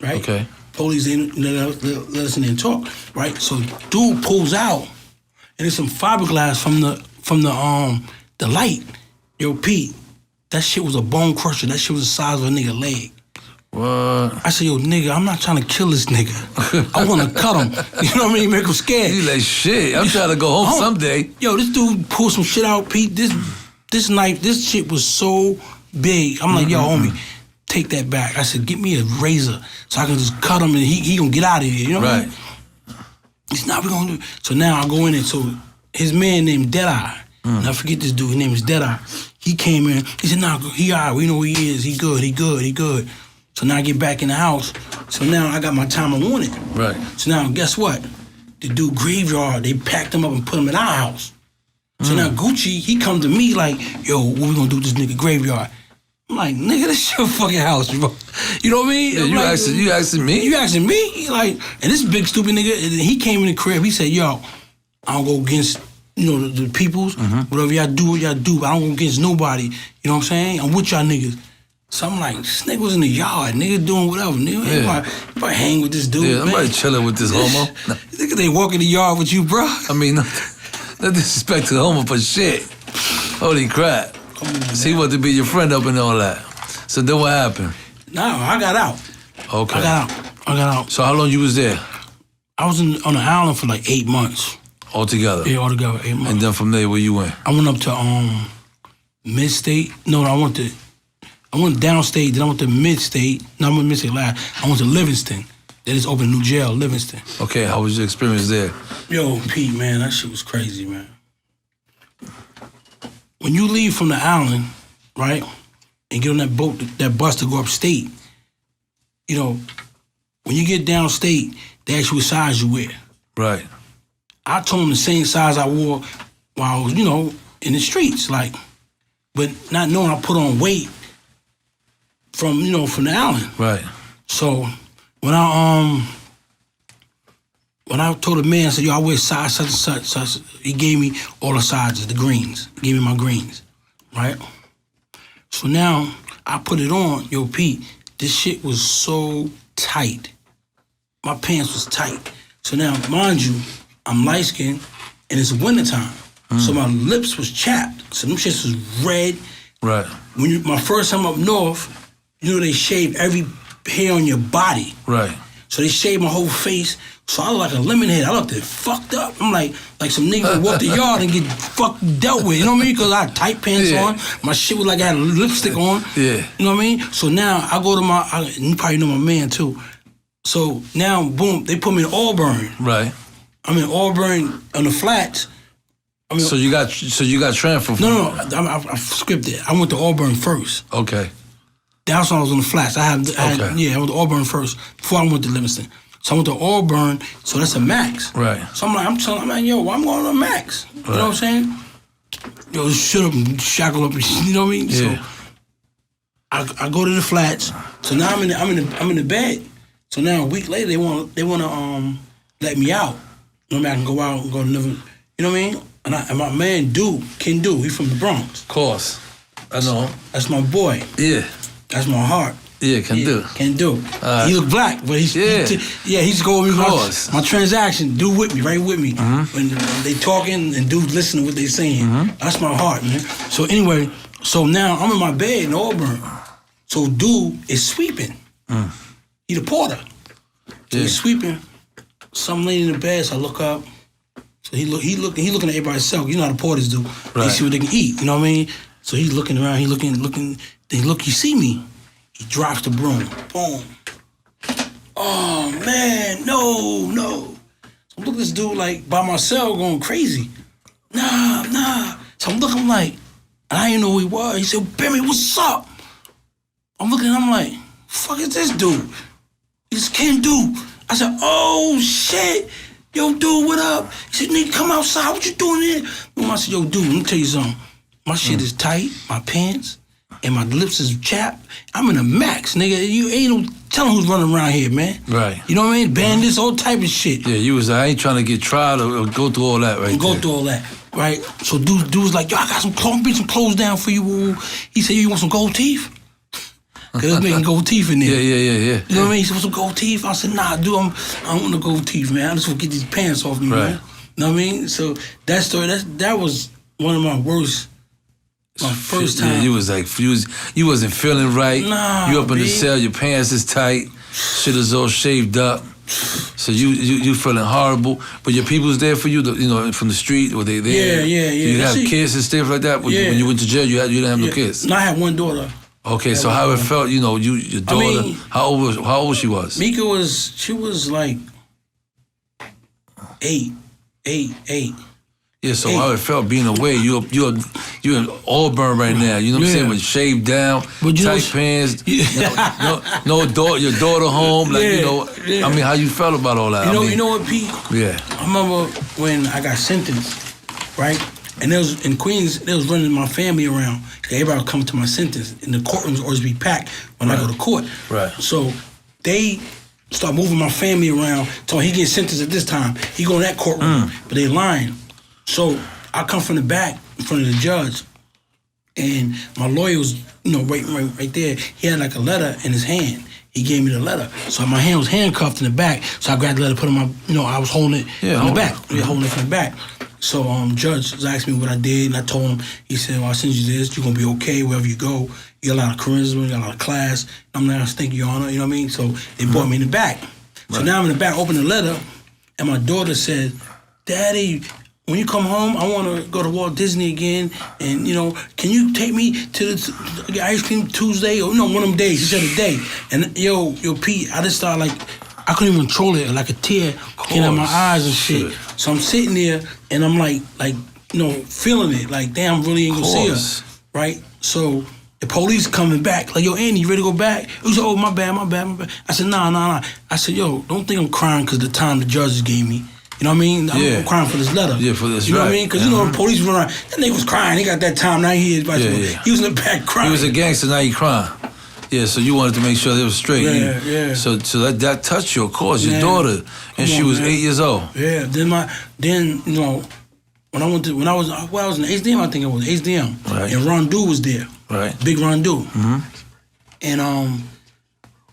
right? Okay. Police let us in there and talk, right? So dude pulls out, and there's some fiberglass from the light. Yo, Pete, that shit was a bone crusher. That shit was the size of a nigga leg. What? I said, yo, nigga, I'm not trying to kill this nigga. I want to cut him. You know what I mean? Make him scared. You like, shit, I'm trying to go home someday. Yo, this dude pulled some shit out, Pete. This knife, this shit was so big. I'm like, yo, homie, take that back. I said, get me a razor so I can just cut him and he gonna get out of here. You know what I mean? He said, nah, we gonna do it. So now I go in there. So his man named Deadeye. And I forget this dude, his name is Deadeye. He came in, he said, nah, he all right, we know who he is. He good. So now I get back in the house. So now I got my time I wanted. Right. So now guess what? The dude graveyard, they packed him up and put him in our house. So now Gucci, he come to me like, yo, what we gonna do with this nigga graveyard? I'm like, nigga, this your fucking house, bro. You know what I mean? Yeah, you asking me? You asking me? He like, and this big stupid nigga, and he came in the crib, he said, yo, I don't go against, you know, the peoples. Whatever y'all do, but I don't go against nobody. You know what I'm saying? I'm with y'all niggas. So I'm like, this nigga was in the yard, nigga doing whatever. Nigga, everybody hang with this dude, yeah, nobody chilling with this homo. Nigga, they walk in the yard with you, bro. I mean, no disrespect to the homo, but shit. Holy crap. So he wanted to be your friend up and all that. So then what happened? No, I got out. Okay. I got out. So how long you was there? I was on the island for like 8 months. All together? Yeah, all together, 8 months. And then from there, where you went? I went up to mid-state. No, I went downstate, then I went to mid-state. No, I went mid-state last. I went to Livingston. They just opened a new jail, Livingston. Okay, how was your experience there? Yo, Pete, man, that shit was crazy, man. When you leave from the island, right, and get on that boat, that bus to go upstate, you know, when you get downstate, they ask you what size you wear. Right. I told them the same size I wore while I was, you know, in the streets, like, but not knowing I put on weight from the island. Right. So when I told the man, I said, yo, I wear size such and such, he gave me all the sizes, the greens. He gave me my greens, right? So now I put it on, yo, Pete, this shit was so tight. My pants was tight. So now, mind you, I'm light-skinned, and it's wintertime. So my lips was chapped. So them shits was red. Right. My first time up north, you know they shave every hair on your body. Right. So they shaved my whole face. So I look like a lemon head. I looked fucked up. I'm like some nigga who walk the yard and get fucking dealt with. You know what I mean? Because I had tight pants on. My shit was like I had lipstick on. Yeah. You know what I mean? So now I go to you probably know my man too. So now, boom, they put me in Auburn. Right. I'm in Auburn on the flats. So you got transferred from... No, I skipped it. I went to Auburn first. Okay. That's when I was on the flats. I went to Auburn first before I went to Livingston. So I went to Auburn, so that's a max. Right. So I'm like, yo, I'm going to a max. You know what I'm saying? Yo, shut up and shackle up, you know what I mean? Yeah. So I go to the flats. So now I'm in the bed. So now a week later they wanna let me out. You know what I mean? I can go out and go to live. You know what I mean? And my man Ken Du, he from the Bronx. Of course. I know him. That's my boy. Yeah. That's my heart. Yeah, Ken Du. Ken Du. He look black, but he's he's going with me. My transaction, dude with me, right with me. When they talking and dude listening to what they saying. That's my heart, man. So anyway, so now I'm in my bed in Auburn. So dude is sweeping. He the porter. So he's sweeping. Some lady in the bed, so I look up. So he looking at everybody else. You know how the porters do. Right. They see what they can eat. You know what I mean? So he's looking around. He looking. Then look, you see me. He drops the broom. Boom. Oh man, no. So look at this dude like by myself going crazy. Nah. So I'm looking like, and I didn't know who he was. He said, Bimmy, what's up? I'm looking. I'm like, fuck is this dude? It's Ken Du. I said, oh shit. Yo, dude, what up? He said, nigga, come outside. What you doing here? I said, yo, dude, let me tell you something. My shit is tight, my pants, and my lips is chapped. I'm in a max, nigga. You ain't no telling who's running around here, man. Right. You know what I mean? Bandits, all type of shit. Yeah, I ain't trying to get tried or go through all that through all that, right? So dude's like, yo, I got some clothes, bring some clothes down for you. He said, you want some gold teeth? Cause they're making gold teeth in there. Yeah. You know what I mean? He said, want some gold teeth? I said, nah, dude, I don't want no gold teeth, man. I just want to get these pants off me, man. You know what I mean? So that story, that was one of my worst. My first time. Yeah, you was like, you wasn't feeling right. Nah, you up in the cell, your pants is tight, shit is all shaved up. So you feeling horrible, but your people's there for you, from the street, or they there? Yeah. You have kids and stuff like that? When you went to jail, you didn't have no kids? No, I had one daughter. Okay, so how it felt, your daughter, how old she was? Mika was like 8. Yeah, so how it felt being away. You're in Auburn right now. You know what I'm saying? With shaved down, tight pants. No daughter, your daughter home. I mean, how you felt about all that? You know what, Pete? Yeah. I remember when I got sentenced, right? And in Queens, they was running my family around. Everybody would come to my sentence, and the courtrooms always be packed when I go to court. Right. So they start moving my family around. So he gets sentenced at this time. He go in that courtroom, but they lying. So I come from the back in front of the judge, and my lawyer was, right there. He had like a letter in his hand. He gave me the letter. So my hand was handcuffed in the back. So I grabbed the letter, put it on my, I was holding it in the back. Holding it from the back. So judge was asking me what I did, and I told him. He said, well, I send you this. You're going to be okay wherever you go. You got a lot of charisma. You got a lot of class. I'm like, thank you, Your Honor. You know what I mean? So they brought me in the back. So now I'm in the back, open the letter, and my daughter said Daddy, when you come home, I want to go to Walt Disney again, and can you take me to the ice cream Tuesday or one of them days? He said a day, and yo, Pete, I just started like I couldn't even control it, like a tear came out my eyes and shit. So I'm sitting there and I'm like feeling it, like damn, really ain't gonna see her, right? So the police coming back, like yo, Andy, you ready to go back? He said, oh my bad. I said nah. I said, yo, don't think I'm crying because the time the judges gave me. You know what I mean? I'm crying for this letter. Yeah, for this. You know what I mean? Because the police run around. That nigga was crying. He got that time. Now he is. He was in the back crying. He was a gangster. Now he crying. Yeah, so you wanted to make sure they was straight. Yeah. So that touched you, of course, your daughter, and she was 8 years old. Yeah. Then when I was in HDM, I think it was HDM, right. And Rondu was there, right? Big Rondu. Mm-hmm. And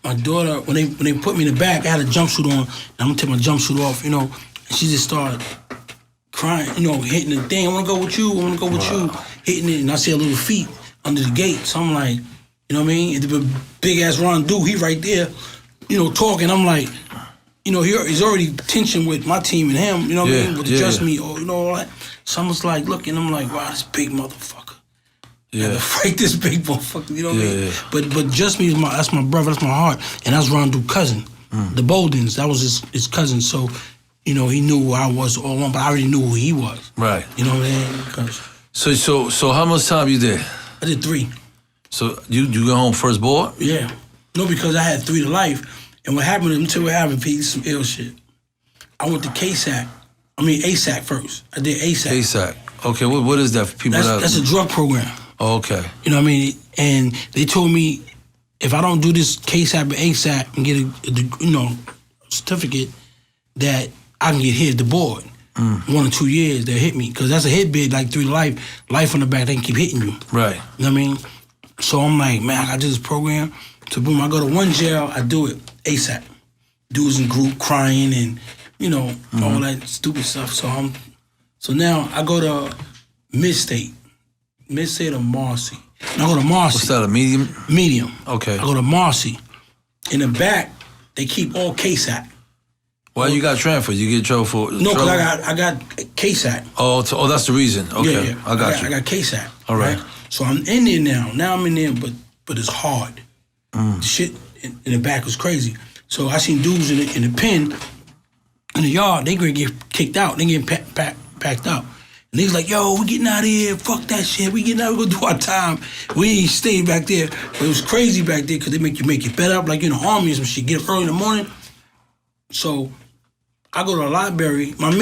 my daughter, when they put me in the back, I had a jumpsuit on, and I'm gonna take my jumpsuit off, and she just started crying, hitting the thing. I wanna go with you, hitting it, and I see her little feet under the gate. So I'm like, you know what I mean? And the big ass Rondu, he right there, talking. I'm like, he's already tension with my team and him, you know what I mean? With Just Me, or all that. So I'm just like looking, I'm like, wow, this big motherfucker. Yeah. I had to fight this big motherfucker, you know what I mean? Yeah. But Just Me that's my brother, that's my heart, and that's Rondu's cousin. The Boldens, that was his cousin. So, he knew who I was all along, but I already knew who he was. Right. You know what I mean? So how much time you there? I did 3. So you got home first board? Yeah. No, because I had 3 to life. And what happened, let me tell you what happened, Pete, some ill shit. I went to ASAC first. I did ASAC. ASAC. Okay, what is that for people? That's a drug program. Oh, okay. You know what I mean? And they told me if I don't do this KSAC and ASAC and get a certificate, that I can get hit at the board. 1 or 2 years, they'll hit me. Because that's a hit bid, like 3 to life on the back, they can keep hitting you. Right. You know what I mean? So I'm like, man, I got this program. So boom, I go to one jail, I do it ASAP. Dudes in group crying and, all that stupid stuff. So now I go to Mid-State or Marcy. And I go to Marcy. What's that, a medium? Medium. Okay. I go to Marcy. In the back, they keep all KSAC. Why you got transferred? You get in trouble for No, because I got KSAC. Oh, that's the reason. Okay, yeah. I got you. I got KSAC. All right. So I'm in there now. Now I'm in there, but it's hard. The shit in the back was crazy. So I seen dudes in the pen, in the yard, they gonna get kicked out. They getting packed up. And he's like, yo, we getting out of here. Fuck that shit. We getting out. We gonna do our time. We ain't staying back there. But it was crazy back there because they make your bed up like in the army or some shit. Get up early in the morning. So I go to the library. One of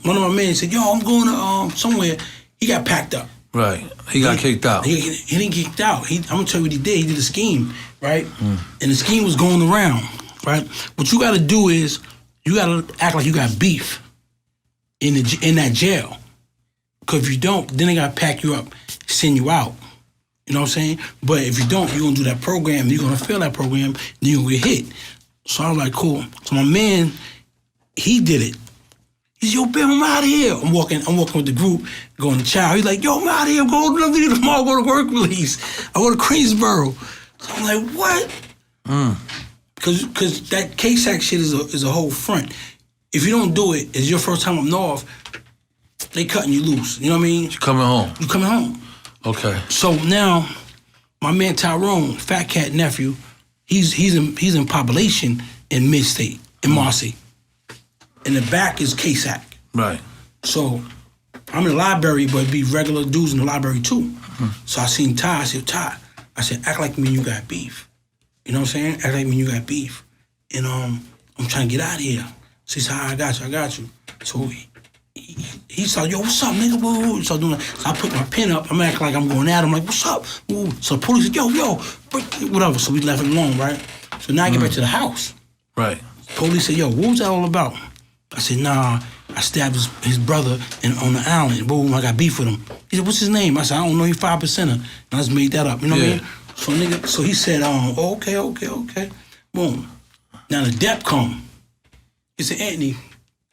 my men said, yo, I'm going to somewhere. He got packed up. Right. He got kicked out. He didn't get kicked out. I'm going to tell you what he did. He did a scheme, right? And the scheme was going around, right? What you got to do is you got to act like you got beef in that jail. Because if you don't, then they got to pack you up, send you out. You know what I'm saying? But if you don't, you're going to do that program. You're going to fail that program. Then you're going to get hit. So I was like, cool. So my man, he did it. He said, yo, Bim, I'm out of here. I'm walking with the group, going to chow. He's like, yo, I'm out of here. I'm going to tomorrow, go to work release. I go to Queensboro. So I'm like, what? Because that KSAC shit is a whole front. If you don't do it, it's your first time up north, they cutting you loose. You know what I mean? You coming home. You coming home. Okay. So now, my man Tyrone, Fat Cat nephew, he's in population in Mid-State, in Marcy. In the back is KSAC. Right. So I'm in the library, but it'd be regular dudes in the library too. So I seen Ty. I said, Ty, act like me and you got beef. You know what I'm saying? Act like me and you got beef. And I'm trying to get out of here. So he said, I got you. So he started, yo, what's up, nigga? Woo. He started doing that. So I put my pen up. I'm acting like I'm going at him. Like, what's up? Woo. So the police said, yo, whatever. So we left him alone, right? So now I get back to the house. Right. Police said, yo, what was that all about? I said, nah, I stabbed his brother on the island. Boom, I got beef with him. He said, what's his name? I said, I don't know, he's 5%er. And I just made that up, you know what I mean? So he said, okay. Boom. Now the dep come. He said, Anthony,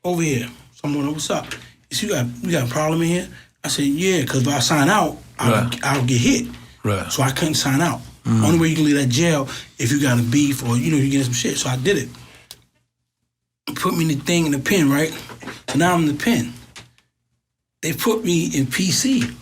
over here. So I'm going, what's up? He said, you got a problem in here? I said, yeah, because if I sign out, I'll get hit. Right. So I couldn't sign out. Only way you can leave that jail if you got a beef or, you get some shit. So I did it. Put me in the thing in the pen, right? So now I'm in the pen. they put me in PC.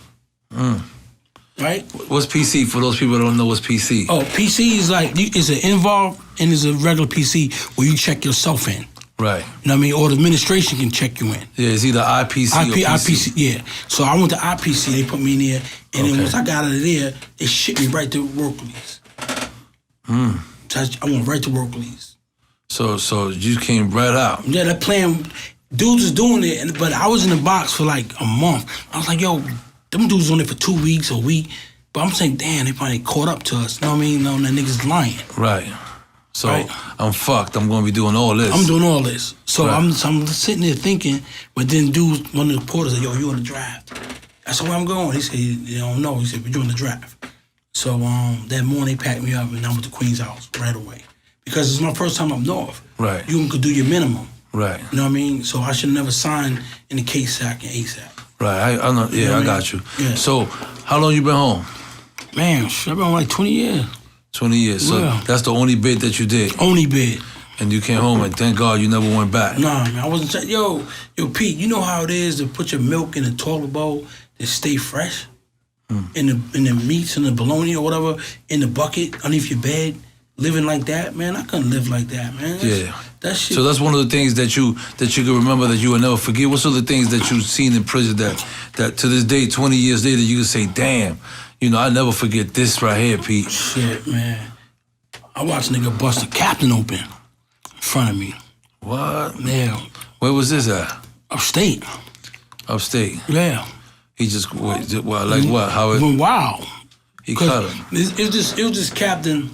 Right? What's PC for those people that don't know what's PC? Oh, PC is like, it's an involved and it's a regular PC where you check yourself in. Right. You know what I mean? Or the administration can check you in. Yeah, it's either IPC or PC. IPC, yeah. So I went to IPC, they put me in there, and then once I got out of there, they shipped me right to work release. So I went right to work release. So you came right out. Yeah, that plan, dudes was doing it, but I was in the box for like a month. I was like, yo, them dudes on there for 2 weeks, a week. But I'm saying, damn, they probably caught up to us. You know what I mean? No, that niggas lying. Right. So Right. I'm fucked. I'm going to be doing all this. I'm doing all this. So Right. I'm sitting there thinking, but then dudes, one of the reporters said, yo, you on the draft. I said, where I'm going? He said, you don't know. He said, but you're on the draft. So that morning they packed me up and I went to Queen's house right away. Because it's my first time up north. Right. You could do your minimum. Right. You know what I mean? So I should have never signed in the KSAC and ASAP. Right. I know. Yeah, know what I I got mean? you. Yeah. So how long you been home? Man, I've been on like 20 years. 20 years. So Yeah. that's the only bid that you did. Only bid. And you came home and thank God you never went back. Nah, man, I wasn't. Yo, Pete, you know how it is to put your milk in a toilet bowl to stay fresh? In the meats and the bologna or whatever, in the bucket, underneath your bed, living like that, man, I couldn't live like that, man. That shit. So that's one of the things that you can remember that you will never forget. What's some of the things that you've seen in prison that to this day, 20 years later, you can say, damn, you know, I never forget this right here, Pete. Shit, man. I watched a nigga bust a captain open in front of me. What? Yeah. Where was this at? Upstate. Upstate. Yeah. He just, like what? How It it, went wild. he cut him. It was just captain.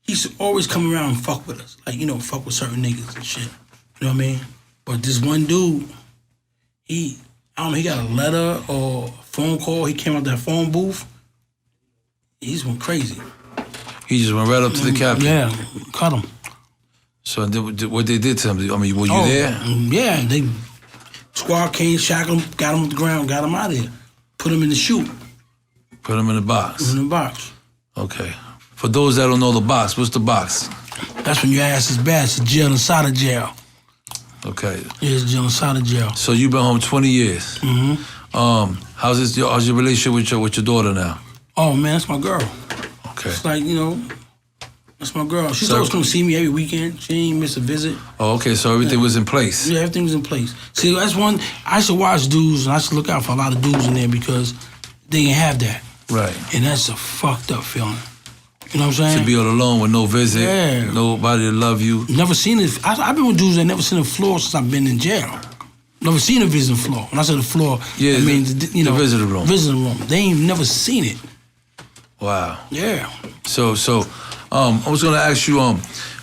He used to always come around and fuck with us. Like, you know, fuck with certain niggas and shit. You know what I mean? But this one dude, I don't know, he got a letter or a phone call. He came out that phone booth. He just went crazy. He just went right up to the captain. Yeah, cut him. So what they did to him? I mean, were you there? Yeah, they squad came, shackled him, got him on the ground, got him out of there. Put him in the chute. Put him in the box. In the box. Okay. For those that don't know the box, what's the box? That's when your ass is bad. It's a jail inside of jail. Okay. Yeah, it's jail inside of jail. So you've been home 20 years. How's your relationship with your daughter now? Oh, man, that's my girl. Okay. It's like, you know, that's my girl. She's always come see me every weekend. She ain't miss a visit. Oh, okay, so everything was in place. Yeah, everything was in place. See, that's one, I should watch dudes, and I should look out for a lot of dudes in there because they didn't have that. Right. And that's a fucked up feeling. You know what I'm saying? To be all alone with no visit, Yeah. nobody to love you. Never seen it. I've been with dudes that never seen a floor since I've been in jail. Never seen a visiting floor. When I say the floor, Yeah, I mean, the visitor room. Visiting room. They ain't never seen it. Wow. Yeah. So, I was gonna ask you,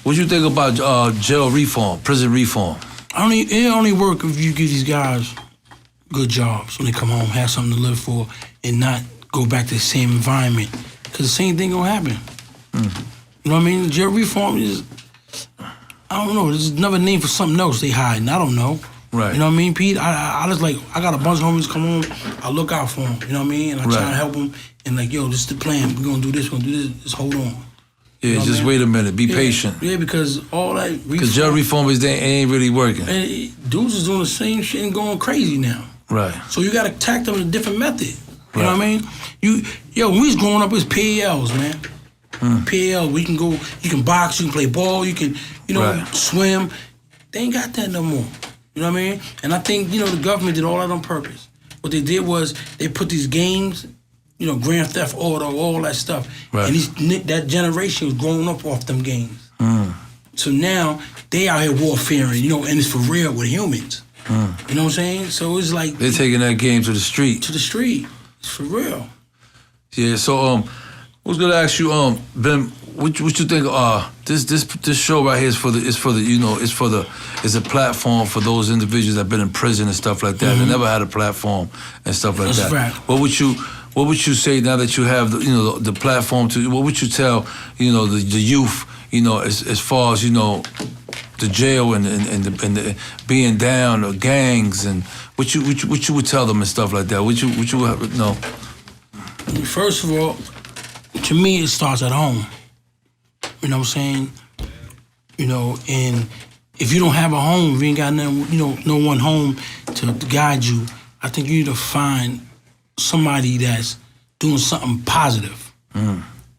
what you think about jail reform, prison reform? It only work if you give these guys good jobs when they come home, have something to live for, and not go back to the same environment. Because the same thing gonna happen. You know what I mean? Jail reform is, I don't know, there's another name for something else they hiding. I don't know. Right. You know what I mean, Pete? I just like, I got a bunch of homies come home, I look out for them, you know what I mean? And I try to help them, and like, yo, this is the plan. We're gonna do this, just hold on. Yeah, You know just wait a minute, be patient. Yeah, because all that reform. Because jail reform ain't really working. And dudes is doing the same shit and going crazy now. Right. So you gotta attack them with a different method. You know what I mean? When we was growing up, it was PALs, man. PAL, we can go, you can box, you can play ball, you can, swim. They ain't got that no more. You know what I mean? And I think, the government did all that on purpose. What they did was they put these games, Grand Theft Auto, all that stuff. Right. And that generation was growing up off them games. So now they out here warfaring, and it's for real with humans. You know what I'm saying? So it's like they're taking that game to the street. To the street. It's for real. Yeah, so I was gonna ask you, Ben, what you think this show right here is a platform for those individuals that have been in prison and stuff like that. They never had a platform and stuff like that. Right. What would you say now that you have the platform to? What would you tell the youth as far as the jail and the being down or gangs and what you would tell them and stuff like that? What you know? First of all, to me it starts at home. You know what I'm saying? And if you don't have a home, if you ain't got nothing, no one home to guide you, I think you need to find somebody that's doing something positive. You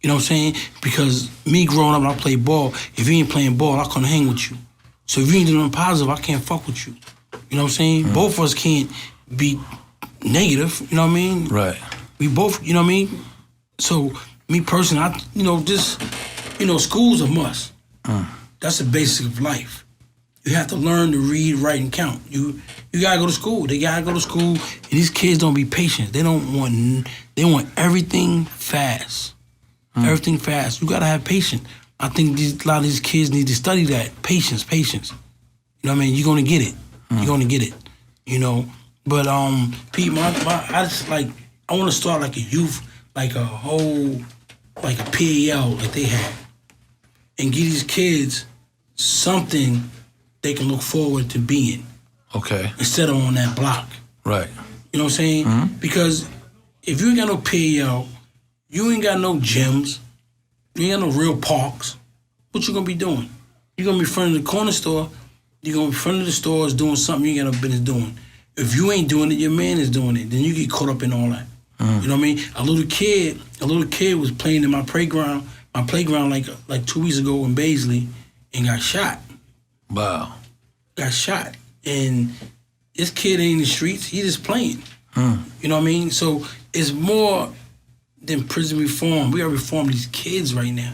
know what I'm saying? Because me growing up, when I played ball, if you ain't playing ball, I couldn't hang with you. So if you ain't doing nothing positive, I can't fuck with you. You know what I'm saying? Both of us can't be negative, you know what I mean? Right. We both, you know what I mean? So me personally, school's a must. That's the basic of life. You have to learn to read, write, and count. You gotta go to school. They gotta go to school. And these kids don't be patient. They want everything fast. Everything fast. You gotta have patience. I think a lot of these kids need to study that. Patience. You know what I mean? You're gonna get it. You're gonna get it. You know? But Pete, I wanna start like a youth, like a whole, like a PAL like they have. And give these kids something they can look forward to being. Okay. Instead of on that block. Right. You know what I'm saying? Because if you ain't got no PAL, you ain't got no gyms, you ain't got no real parks, what you gonna be doing? You gonna be in front of the corner store, you gonna be in front of the stores doing something you ain't got no business doing. If you ain't doing it, your man is doing it. Then you get caught up in all that. You know what I mean? A little kid was playing in my playground like 2 weeks ago in Baisley and got shot. Wow. Got shot. And this kid ain't in the streets, he just playing. You know what I mean? So it's more than prison reform. We gotta reform these kids right now.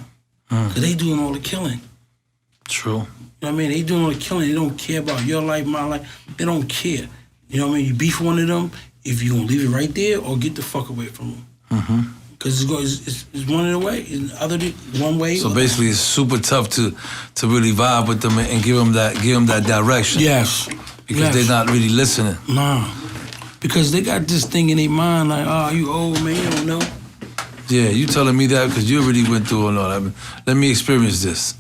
Because they doing all the killing. True. You know what I mean? They doing all the killing. They don't care about your life, my life. They don't care. You know what I mean? You beef one of them, if you gonna leave it right there or get the fuck away from them. Because it's one of the ways, one way. So basically, it's super tough to really vibe with them and give them that direction. Yes. Because they're not really listening. Nah. Because they got this thing in their mind like, oh, you old man, you don't know. Yeah, you telling me that because you already went through all that. Let me experience this.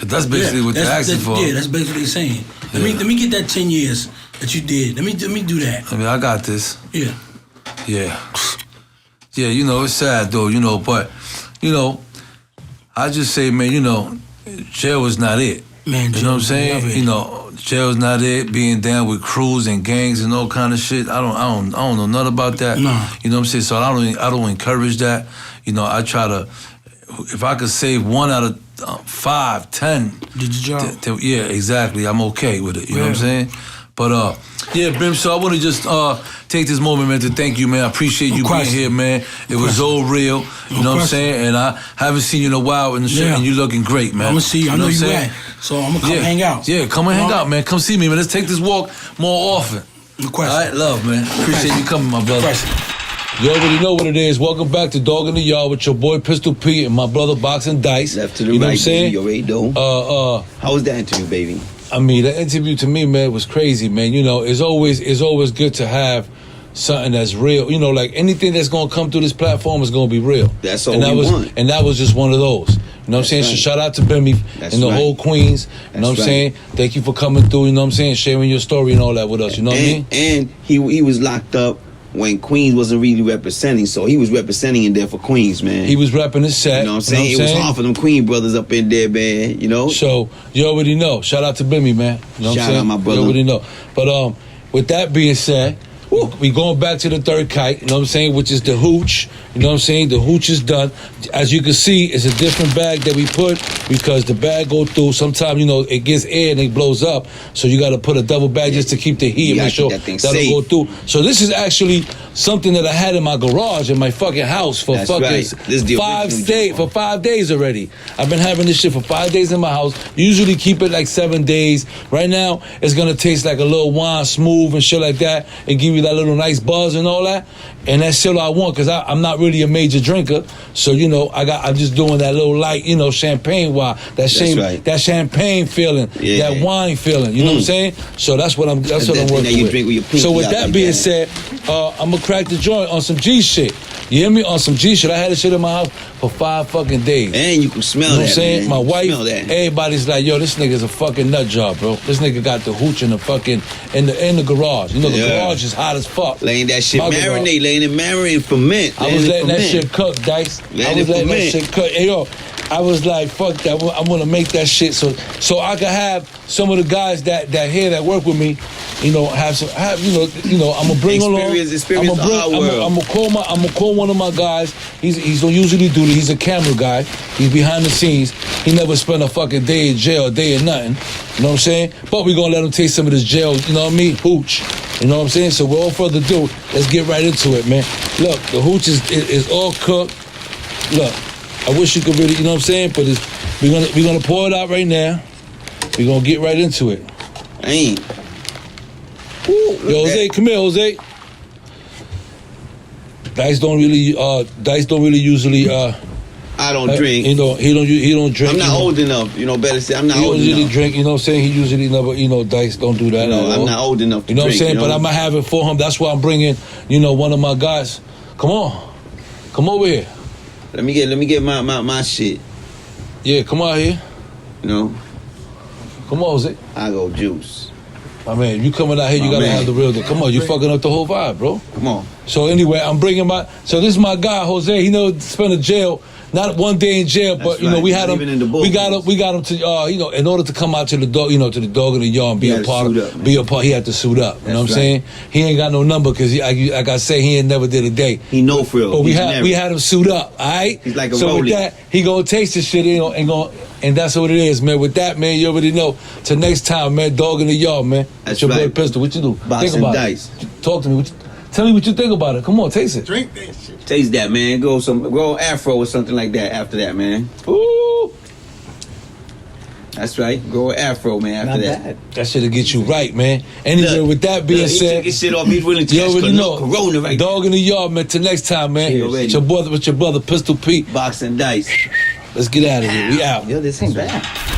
That's basically what they're asking for. Yeah, that's basically what they're saying. Let me get that 10 years that you did. Let me do that. I mean, I got this. Yeah. Yeah. Yeah, it's sad though, but, I just say, man, jail was not it. Man, you know what I'm saying? Jail's not it. Being down with crews and gangs and all kind of shit. I don't know nothing about that. No. You know what I'm saying? So I don't encourage that. I try to, if I could save 1 out of 5, 10. Did your job. Yeah, exactly. I'm okay with it. You know what I'm saying? But yeah, Bim. So I want to just take this moment, man, to thank you, man. I appreciate you being here, man. It was so real. You know what I'm saying? And I haven't seen you in a while, and you looking great, man. I'm gonna see you. I know you at. So I'm gonna come hang out. Yeah, come and hang out, man. Come see me, man. Let's take this walk more often. All right, love, man. Appreciate you coming, my brother. You already know what it is. Welcome back to Dog in the Yard with your boy Pistol Pete and my brother Boxing Dice. Left to the right, know what I'm saying? You already know. How was that interview, baby? I mean, the interview to me, man, was crazy, man. It's always good to have something that's real. Like anything that's gonna come through this platform is gonna be real. That's all we want. And that was just one of those. You know what I'm saying? Right. So shout out to Bimmy and the whole Queens. You know what I'm saying? Thank you for coming through, you know what I'm saying? Sharing your story and all that with us, you know what I mean? And he was locked up when Queens wasn't really representing, so he was representing in there for Queens, man. He was repping his set. You know what I'm saying? It was hard for them Queen brothers up in there, man, So, you already know. Shout out to Bimmy, man. You know what I'm saying? Shout out, my brother. You already know. But with that being said, we going back to the third kite, you know what I'm saying, which is the hooch. You know what I'm saying? The hooch is done. As you can see, it's a different bag that we put because the bag go through. Sometimes, it gets air and it blows up. So you got to put a double bag just to keep the heat and make sure that'll go through. So this is actually something that I had in my garage in my fucking house for That's right. 5 days already. I've been having this shit for 5 days in my house. Usually keep it like 7 days. Right now, it's going to taste like a little wine, smooth and shit like that, and give you that little nice buzz and all that. And that's still I want because I'm not really a major drinker. So, I'm just doing that little light, champagne wine. That champagne feeling, that wine feeling. You know what I'm saying? So that's what I'm working with. So with that being said, I'm going to crack the joint on some G shit. You hear me? On some G shit. I had this shit in my house for 5 fucking days. And you can smell that, what I'm saying? Man. My wife, everybody's like, yo, this nigga's a fucking nut job, bro. This nigga got the hooch in the fucking, in the garage. The garage is hot as fuck. Laying that shit marinate, laying it marinate for mint. I was letting that shit cook, Dice. I was letting that shit cook. Hey, yo, I was like, fuck that. I'm gonna make that shit so I can have some of the guys that here that work with me, you know, have I'm gonna bring along. Experience I'm gonna call one of my guys. He's don't usually do it. He's a camera guy. He's behind the scenes. He never spent a fucking day in jail, a day of nothing. You know what I'm saying? But we're gonna let him taste some of this jail, you know what I mean? Hooch. You know what I'm saying? So without further ado, let's get right into it, man. Look, the hooch is all cooked. Look, I wish you could really, you know what I'm saying? But we're gonna pour it out right now. We're gonna get right into it. I ain't. Yo, Jose, come here, Jose. Dice don't really usually I don't drink. You know, he don't drink. I'm not old enough. You know, better say I'm not old enough. He don't usually drink. You know what I'm saying? He usually never. You know, Dice don't do that. No, I'm not old enough to You know what I'm drink, saying? you know? But I'm gonna have it for him. That's why I'm bringing. You know, one of my guys. Come on, come over here. Let me get my shit. Yeah, come out here. You know, Come on, Jose. I go juice. My man, you coming out here, you My gotta man. have the real thing. Come on, you fucking up the whole vibe, bro. Come on. So anyway, I'm bringing so this is my guy, Jose. He never spent a jail, not one day in jail, but That's you know, right. we had Not him. even in the We got him to, you know, in order to come out to the dog, you know, to the dog in the yard and be He a had to part suit of, up, man. be a part. He had to suit up. You know what I'm That's saying? He ain't got no number because like I say, he ain't never did a day. He know for real. But we He's had generic. him suit up, all right? He's like a so with rollie. that, he gonna taste the shit, you know, and that's what it is, man. With that, man, you already know. Till next time, man, dog in the yard, man. That's It's your right. boy Pistol. What you do? Boxing think about dice. it. Talk to me. Tell me what you think about it. Come on, taste it. Drink that shit. Taste that, man. Go afro or something like that after that, man. Ooh, That's right. Go afro, man, after Not that. that shit'll get you right, man. Anyway, Look, with that being Look, he said, took his shit off. He's willing to you catch already know. Corona right Dog in the yard, man. Till next time, man. Cheers. It's your brother, Pistol Pete. Boxing dice. Let's get out of here. We out. Yo, this ain't bad.